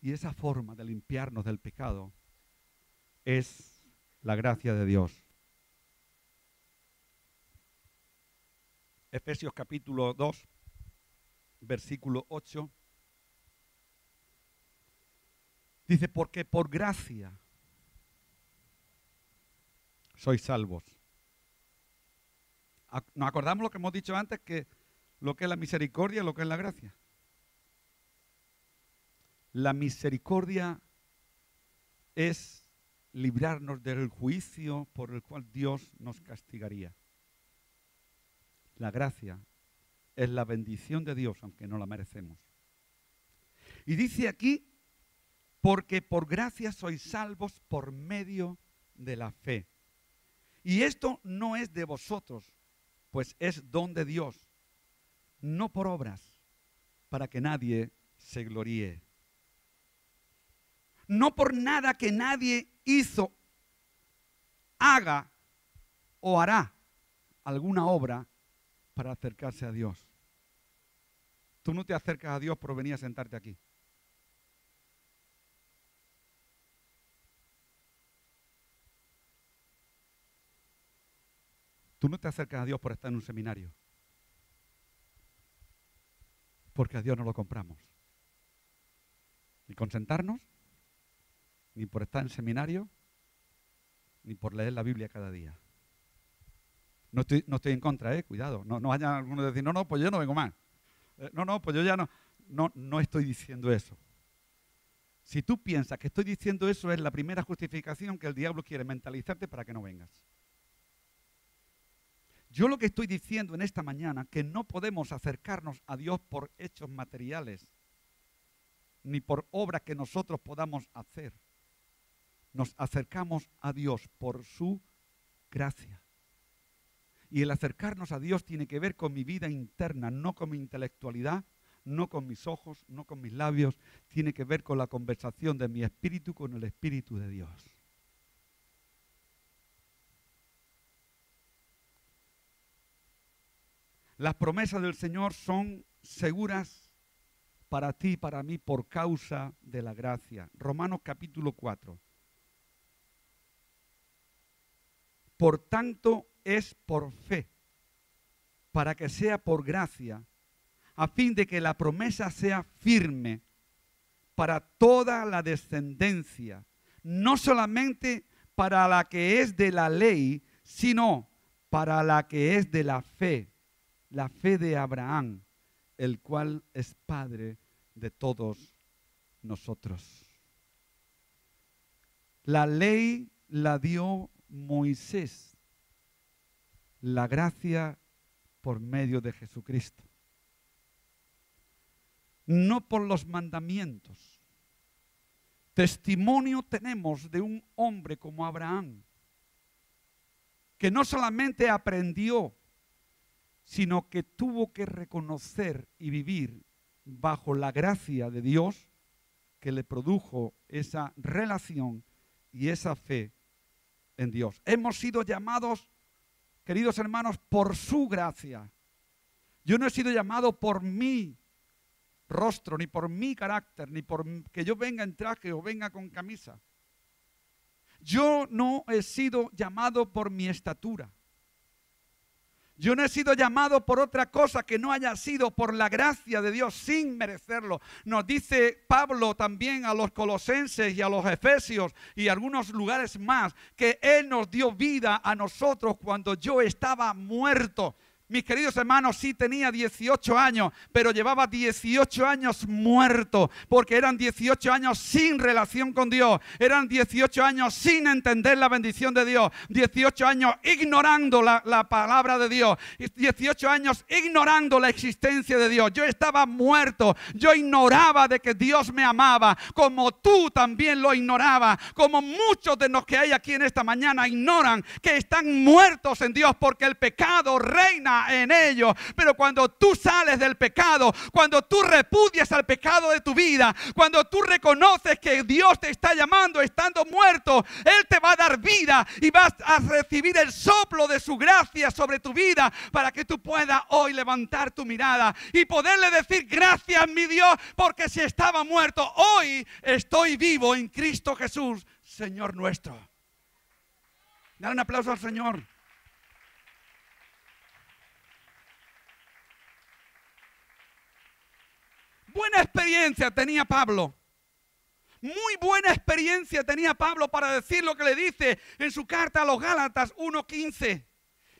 Y esa forma de limpiarnos del pecado es la gracia de Dios. Efesios capítulo 2, versículo 8. Dice, porque por gracia sois salvos. Nos acordamos lo que hemos dicho antes, que lo que es la misericordia y lo que es la gracia. La misericordia es librarnos del juicio por el cual Dios nos castigaría. La gracia es la bendición de Dios, aunque no la merecemos. Y dice aquí, porque por gracia sois salvos por medio de la fe. Y esto no es de vosotros, pues es don de Dios, no por obras, para que nadie se gloríe. No por nada que nadie hizo, haga o hará alguna obra para acercarse a Dios. Tú no te acercas a Dios por venir a sentarte aquí. Tú no te acercas a Dios por estar en un seminario. Porque a Dios no lo compramos. Ni con sentarnos, ni por estar en seminario, ni por leer la Biblia cada día. No estoy en contra, cuidado. No vayan algunos a decir, no, pues yo no vengo más. Pues yo ya no. No estoy diciendo eso. Si tú piensas que estoy diciendo eso, es la primera justificación que el diablo quiere mentalizarte para que no vengas. Yo lo que estoy diciendo en esta mañana, que no podemos acercarnos a Dios por hechos materiales, ni por obras que nosotros podamos hacer. Nos acercamos a Dios por su gracia. Y el acercarnos a Dios tiene que ver con mi vida interna, no con mi intelectualidad, no con mis ojos, no con mis labios. Tiene que ver con la conversación de mi espíritu con el Espíritu de Dios. Las promesas del Señor son seguras para ti y para mí por causa de la gracia. Romanos capítulo 4. Por tanto, es por fe, para que sea por gracia, a fin de que la promesa sea firme para toda la descendencia, no solamente para la que es de la ley, sino para la que es de la fe de Abraham, el cual es Padre de todos nosotros. La ley la dio Moisés, la gracia por medio de Jesucristo. No por los mandamientos. Testimonio tenemos de un hombre como Abraham, que no solamente aprendió, sino que tuvo que reconocer y vivir bajo la gracia de Dios que le produjo esa relación y esa fe en Dios. Hemos sido llamados, queridos hermanos, por su gracia. Yo no he sido llamado por mi rostro, ni por mi carácter, ni por que yo venga en traje o venga con camisa. Yo no he sido llamado por mi estatura. Yo no he sido llamado por otra cosa que no haya sido por la gracia de Dios sin merecerlo. Nos dice Pablo también a los colosenses y a los efesios y a algunos lugares más que Él nos dio vida a nosotros cuando yo estaba muerto. Mis queridos hermanos, sí tenía 18 años, pero llevaba 18 años muerto, porque eran 18 años sin relación con Dios, eran 18 años sin entender la bendición de Dios, 18 años ignorando la palabra de Dios, 18 años ignorando la existencia de Dios. Yo estaba muerto, yo ignoraba de que Dios me amaba, como tú también lo ignorabas, como muchos de los que hay aquí en esta mañana ignoran que están muertos en Dios porque el pecado reina en ellos. Pero cuando tú sales del pecado, cuando tú repudias al pecado de tu vida, cuando tú reconoces que Dios te está llamando estando muerto, Él te va a dar vida y vas a recibir el soplo de su gracia sobre tu vida para que tú puedas hoy levantar tu mirada y poderle decir: gracias, mi Dios, porque si estaba muerto, hoy estoy vivo en Cristo Jesús, Señor nuestro. Dale un aplauso al Señor. Buena experiencia tenía Pablo. Muy buena experiencia tenía Pablo para decir lo que le dice en su carta a los Gálatas 1:15.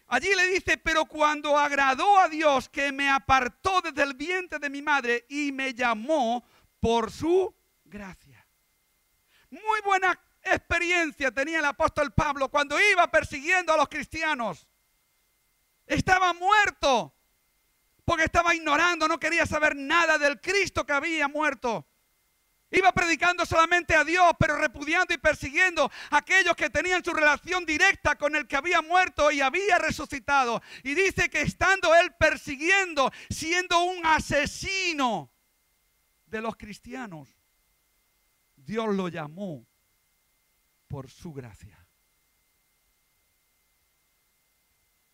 Allí le dice: pero cuando agradó a Dios, que me apartó desde el vientre de mi madre y me llamó por su gracia. Muy buena experiencia tenía el apóstol Pablo cuando iba persiguiendo a los cristianos. Estaba muerto, porque estaba ignorando, no quería saber nada del Cristo que había muerto. Iba predicando solamente a Dios, pero repudiando y persiguiendo a aquellos que tenían su relación directa con el que había muerto y había resucitado. Y dice que estando él persiguiendo, siendo un asesino de los cristianos, Dios lo llamó por su gracia.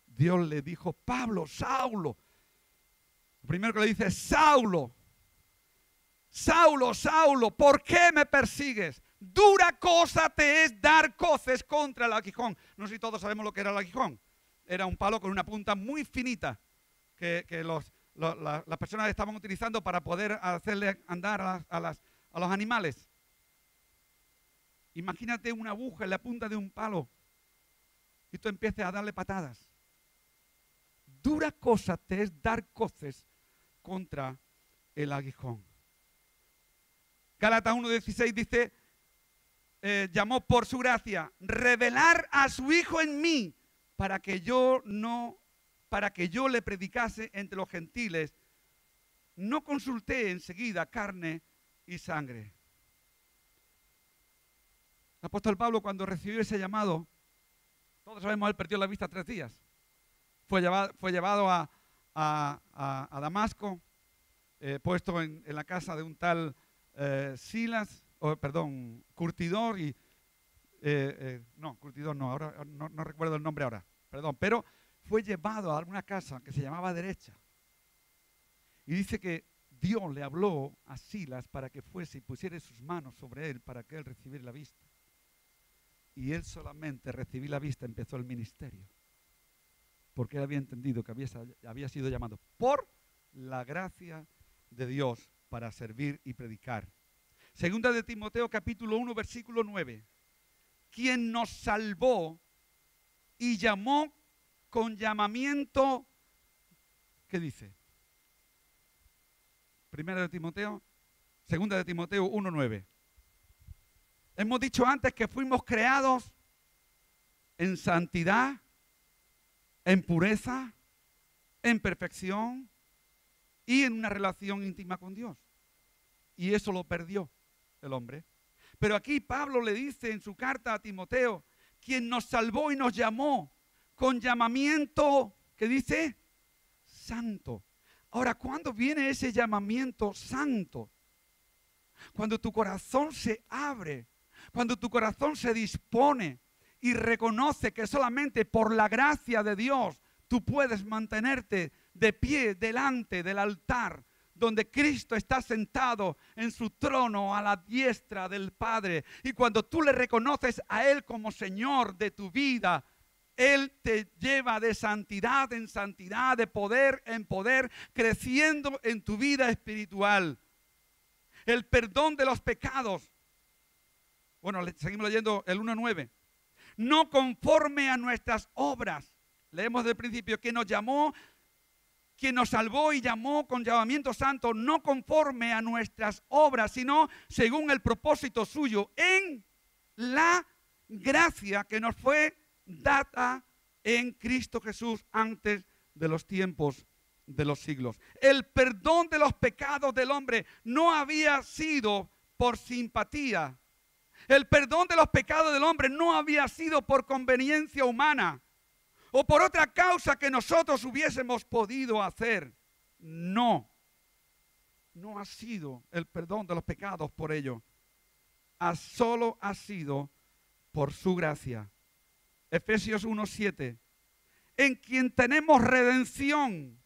Dios le dijo: Pablo, Saulo. Primero que le dice: Saulo, Saulo, Saulo, ¿por qué me persigues? Dura cosa te es dar coces contra el aguijón. No sé si todos sabemos lo que era el aguijón. Era un palo con una punta muy finita que las personas estaban utilizando para poder hacerle andar a los animales. Imagínate una aguja en la punta de un palo y tú empieces a darle patadas. Dura cosa te es dar coces contra el aguijón. Gálatas 1:16 dice: llamó por su gracia, revelar a su Hijo en mí, para que yo le predicase entre los gentiles. No consulté enseguida carne y sangre. El apóstol Pablo, cuando recibió ese llamado, todos sabemos, él perdió la vista 3 días. fue llevado a Damasco, puesto en la casa de un tal Curtidor y... Curtidor no, ahora no recuerdo el nombre ahora, perdón, pero fue llevado a una casa que se llamaba Derecha. Y dice que Dios le habló a Silas para que fuese y pusiera sus manos sobre él para que él recibiera la vista. Y él solamente recibí la vista, empezó el ministerio. Porque él había entendido que había sido llamado por la gracia de Dios para servir y predicar. Segunda de Timoteo capítulo 1 versículo 9. Quien nos salvó y llamó con llamamiento, ¿qué dice? Primera de Timoteo, segunda de Timoteo 1:9. Hemos dicho antes que fuimos creados en santidad, en pureza, en perfección y en una relación íntima con Dios. Y eso lo perdió el hombre. Pero aquí Pablo le dice en su carta a Timoteo, quien nos salvó y nos llamó con llamamiento, ¿qué dice? Santo. Ahora, ¿cuándo viene ese llamamiento santo? Cuando tu corazón se abre, cuando tu corazón se dispone y reconoce que solamente por la gracia de Dios tú puedes mantenerte de pie delante del altar donde Cristo está sentado en su trono a la diestra del Padre. Y cuando tú le reconoces a Él como Señor de tu vida, Él te lleva de santidad en santidad, de poder en poder, creciendo en tu vida espiritual. El perdón de los pecados. Bueno, seguimos leyendo el 1:9. No conforme a nuestras obras. Leemos del principio, que nos llamó, quien nos salvó y llamó con llamamiento santo, no conforme a nuestras obras, sino según el propósito suyo, en la gracia que nos fue dada en Cristo Jesús antes de los tiempos de los siglos. El perdón de los pecados del hombre no había sido por simpatía. El perdón de los pecados del hombre no había sido por conveniencia humana o por otra causa que nosotros hubiésemos podido hacer. No, no ha sido el perdón de los pecados por ello. Solo ha sido por su gracia. Efesios 1:7. En quien tenemos redención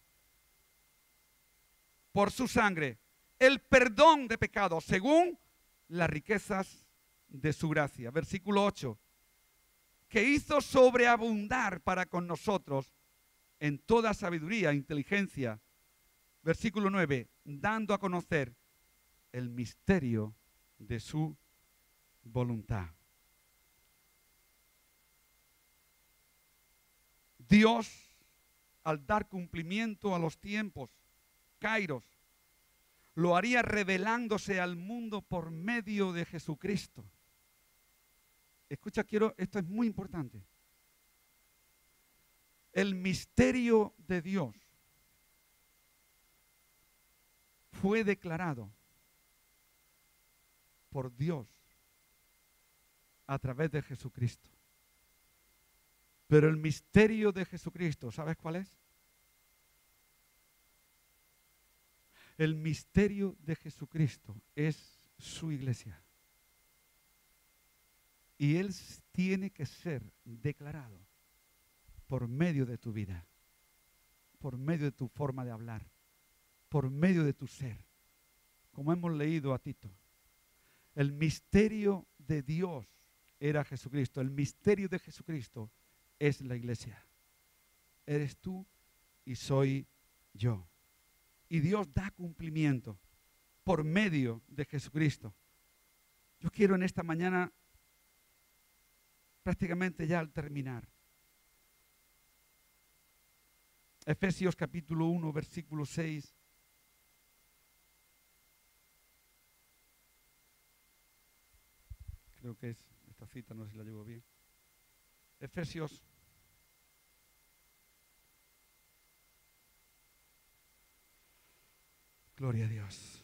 por su sangre, el perdón de pecados según las riquezas de su gracia. Versículo 8. Que hizo sobreabundar para con nosotros en toda sabiduría e inteligencia. Versículo 9. Dando a conocer el misterio de su voluntad. Dios, al dar cumplimiento a los tiempos, Kairos, lo haría revelándose al mundo por medio de Jesucristo. Escucha, esto es muy importante. El misterio de Dios fue declarado por Dios a través de Jesucristo. Pero el misterio de Jesucristo, ¿sabes cuál es? El misterio de Jesucristo es su iglesia. Y Él tiene que ser declarado por medio de tu vida, por medio de tu forma de hablar, por medio de tu ser. Como hemos leído a Tito, el misterio de Dios era Jesucristo. El misterio de Jesucristo es la iglesia. Eres tú y soy yo. Y Dios da cumplimiento por medio de Jesucristo. Yo quiero en esta mañana, prácticamente ya al terminar, Efesios capítulo 1, versículo 6. Creo que es esta cita, no sé si la llevo bien. Efesios gloria a Dios.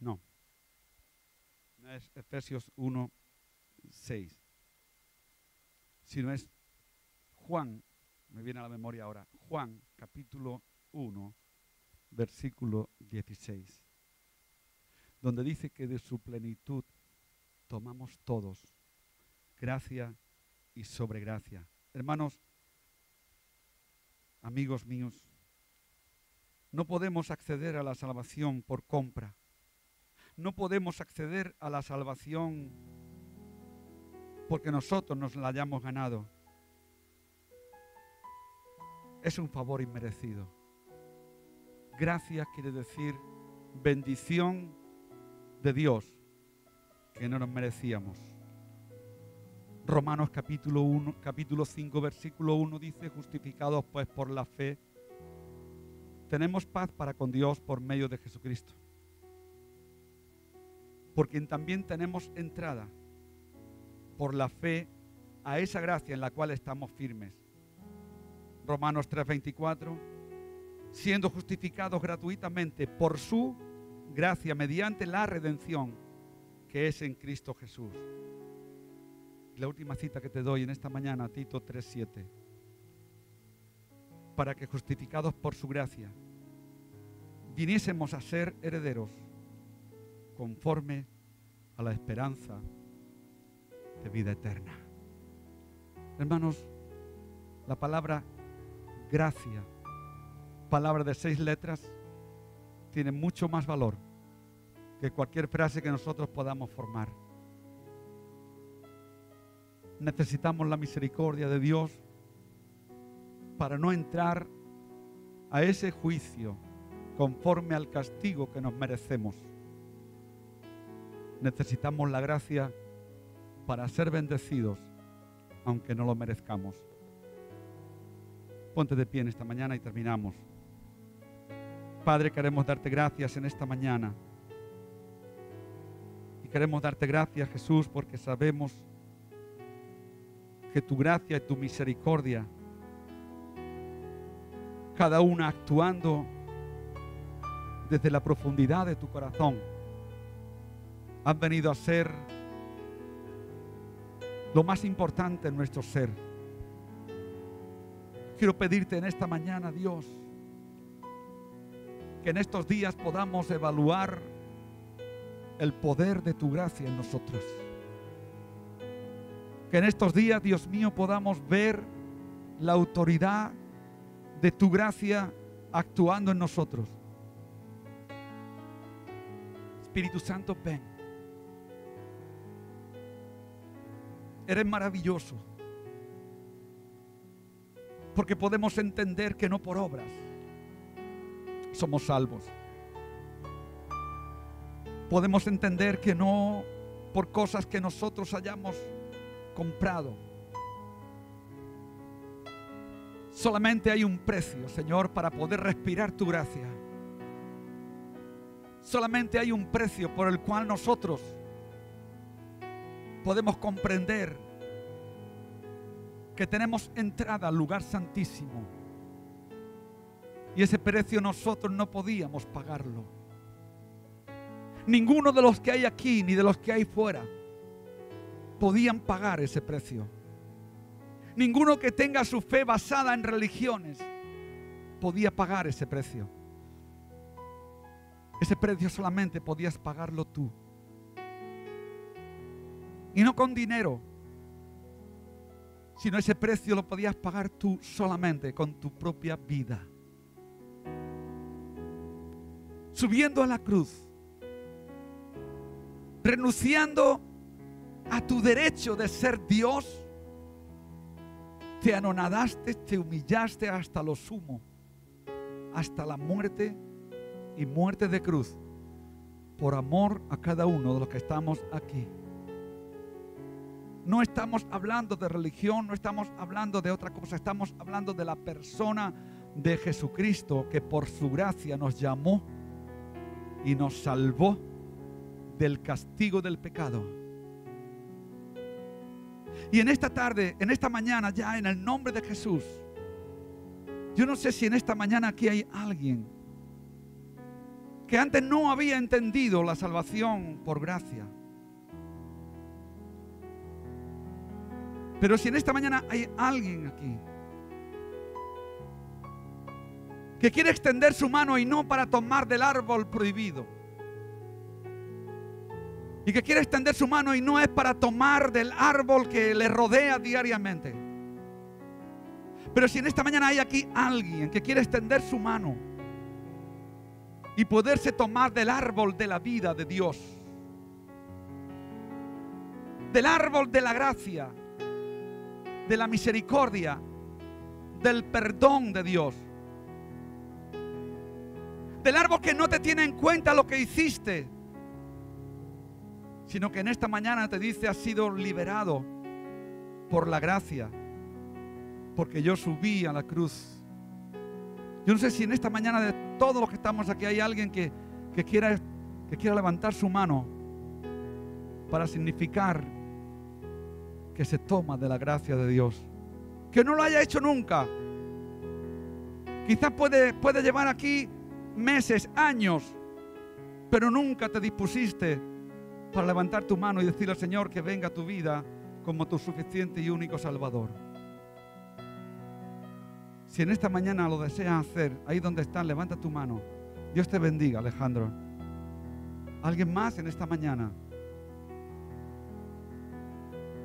No. Es Efesios 1, 6. Si no es Juan, me viene a la memoria ahora, Juan capítulo 1, versículo 16, donde dice que de su plenitud tomamos todos gracia y sobre gracia. Hermanos, amigos míos, no podemos acceder a la salvación por compra. No podemos acceder a la salvación porque nosotros nos la hayamos ganado. Es un favor inmerecido. Gracia quiere decir bendición de Dios que no nos merecíamos. Romanos capítulo 5, versículo 1 dice: justificados pues por la fe, tenemos paz para con Dios por medio de Jesucristo, por quien también tenemos entrada por la fe a esa gracia en la cual estamos firmes. Romanos 3:24, siendo justificados gratuitamente por su gracia mediante la redención que es en Cristo Jesús. La última cita que te doy en esta mañana, Tito 3:7, para que justificados por su gracia viniésemos a ser herederos conforme a la esperanza de vida eterna. Hermanos, la palabra gracia, palabra de 6 letras, tiene mucho más valor que cualquier frase que nosotros podamos formar. Necesitamos la misericordia de Dios para no entrar a ese juicio conforme al castigo que nos merecemos. Necesitamos la gracia para ser bendecidos, aunque no lo merezcamos. Ponte de pie en esta mañana y terminamos. Padre, queremos darte gracias en esta mañana. Y queremos darte gracias, Jesús, porque sabemos que tu gracia y tu misericordia, cada una actuando desde la profundidad de tu corazón, han venido a ser lo más importante en nuestro ser. Quiero pedirte en esta mañana, Dios, que en estos días podamos evaluar el poder de tu gracia en nosotros. Que en estos días, Dios mío, podamos ver la autoridad de tu gracia actuando en nosotros. Espíritu Santo, ven. Eres maravilloso, porque podemos entender que no por obras somos salvos. Podemos entender que no por cosas que nosotros hayamos comprado. Solamente hay un precio, Señor, para poder respirar tu gracia. Solamente hay un precio por el cual nosotros podemos comprender que tenemos entrada al lugar santísimo. Y ese precio nosotros no podíamos pagarlo. Ninguno de los que hay aquí ni de los que hay fuera podían pagar ese precio. Ninguno que tenga su fe basada en religiones podía pagar ese precio. Ese precio solamente podías pagarlo tú. Y no con dinero, sino ese precio lo podías pagar tú solamente con tu propia vida. Subiendo a la cruz, renunciando a tu derecho de ser Dios, te anonadaste, te humillaste hasta lo sumo, hasta la muerte y muerte de cruz, por amor a cada uno de los que estamos aquí. No estamos hablando de religión, no estamos hablando de otra cosa, estamos hablando de la persona de Jesucristo, que por su gracia nos llamó y nos salvó del castigo del pecado. Y en esta tarde, en esta mañana, ya en el nombre de Jesús, yo no sé si en esta mañana aquí hay alguien que antes no había entendido la salvación por gracia. Pero si en esta mañana hay alguien aquí que quiere extender su mano y no para tomar del árbol prohibido, y que quiere extender su mano y no es para tomar del árbol que le rodea diariamente, pero si en esta mañana hay aquí alguien que quiere extender su mano y poderse tomar del árbol de la vida de Dios, del árbol de la gracia, de la misericordia, del perdón de Dios, del árbol que no te tiene en cuenta lo que hiciste, sino que en esta mañana te dice: has sido liberado por la gracia, porque yo subí a la cruz. Yo no sé si en esta mañana, de todos los que estamos aquí, hay alguien que quiera levantar su mano para significar que se toma de la gracia de Dios, que no lo haya hecho nunca. Quizás puede llevar aquí meses, años, pero nunca te dispusiste para levantar tu mano y decirle al Señor que venga a tu vida como tu suficiente y único Salvador. Si en esta mañana lo deseas hacer, ahí donde estás, levanta tu mano. Dios te bendiga, Alejandro. ¿Alguien más en esta mañana?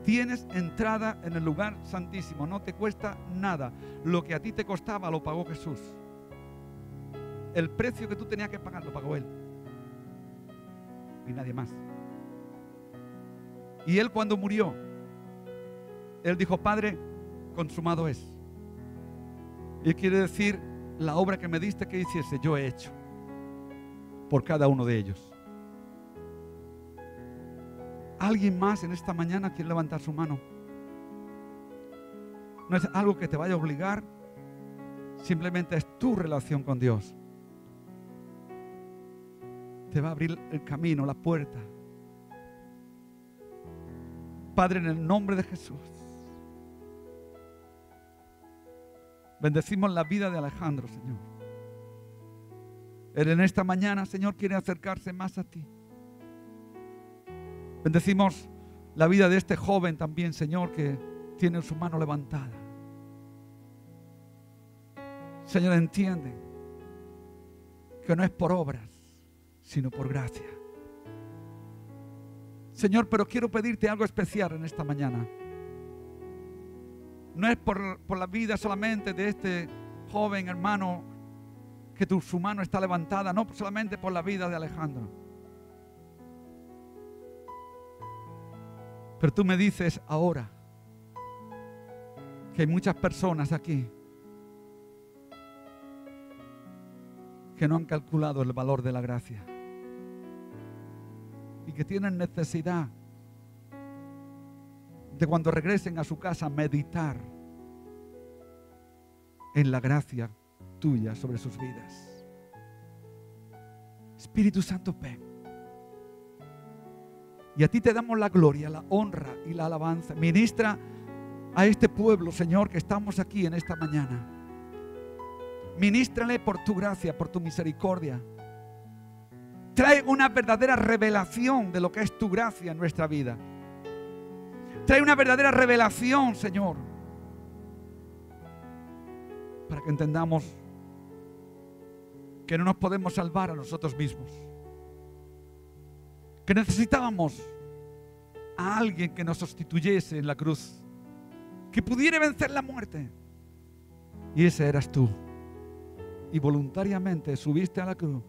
Tienes entrada en el lugar santísimo, no te cuesta nada. Lo que a ti te costaba lo pagó Jesús. El precio que tú tenías que pagar lo pagó Él y nadie más. Y Él, cuando murió, Él dijo: Padre, consumado es. Y quiere decir: la obra que me diste que hiciese, yo he hecho por cada uno de ellos. ¿Alguien más en esta mañana quiere levantar su mano? No es algo que te vaya a obligar, simplemente es tu relación con Dios. Te va a abrir el camino, la puerta. Padre, en el nombre de Jesús, bendecimos la vida de Alejandro, Señor. Él en esta mañana, Señor, quiere acercarse más a ti. Bendecimos la vida de este joven también, Señor, que tiene su mano levantada. Señor, entiende que no es por obras, sino por gracia. Señor, pero quiero pedirte algo especial en esta mañana. No es por la vida solamente de este joven hermano que su mano está levantada, no solamente por la vida de Alejandro. Pero tú me dices ahora que hay muchas personas aquí que no han calculado el valor de la gracia y que tienen necesidad de, cuando regresen a su casa, meditar en la gracia tuya sobre sus vidas. Espíritu Santo, ven. Y a ti te damos la gloria, la honra y la alabanza. Ministra a este pueblo, Señor, que estamos aquí en esta mañana. Ministrale por tu gracia, por tu misericordia. Trae una verdadera revelación de lo que es tu gracia en nuestra vida. Trae una verdadera revelación, Señor, para que entendamos que no nos podemos salvar a nosotros mismos, que necesitábamos a alguien que nos sustituyese en la cruz, que pudiera vencer la muerte, y ese eras tú. Y voluntariamente subiste a la cruz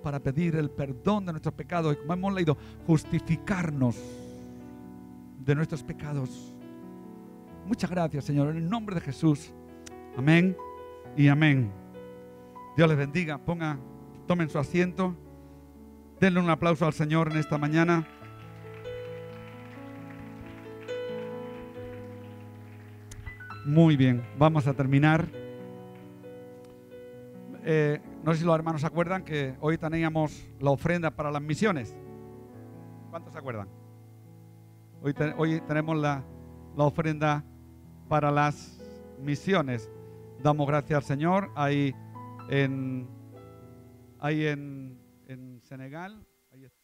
para pedir el perdón de nuestros pecados y, como hemos leído, justificarnos de nuestros pecados. Muchas gracias, Señor, en el nombre de Jesús. Amén y amén. Dios les bendiga. Tomen su asiento. Denle un aplauso al Señor en esta mañana. Muy bien, vamos a terminar. No sé si los hermanos se acuerdan que hoy teníamos la ofrenda para las misiones. ¿Cuántos se acuerdan? Hoy tenemos la ofrenda para las misiones. Damos gracias al Señor. Ahí en Senegal, ahí está.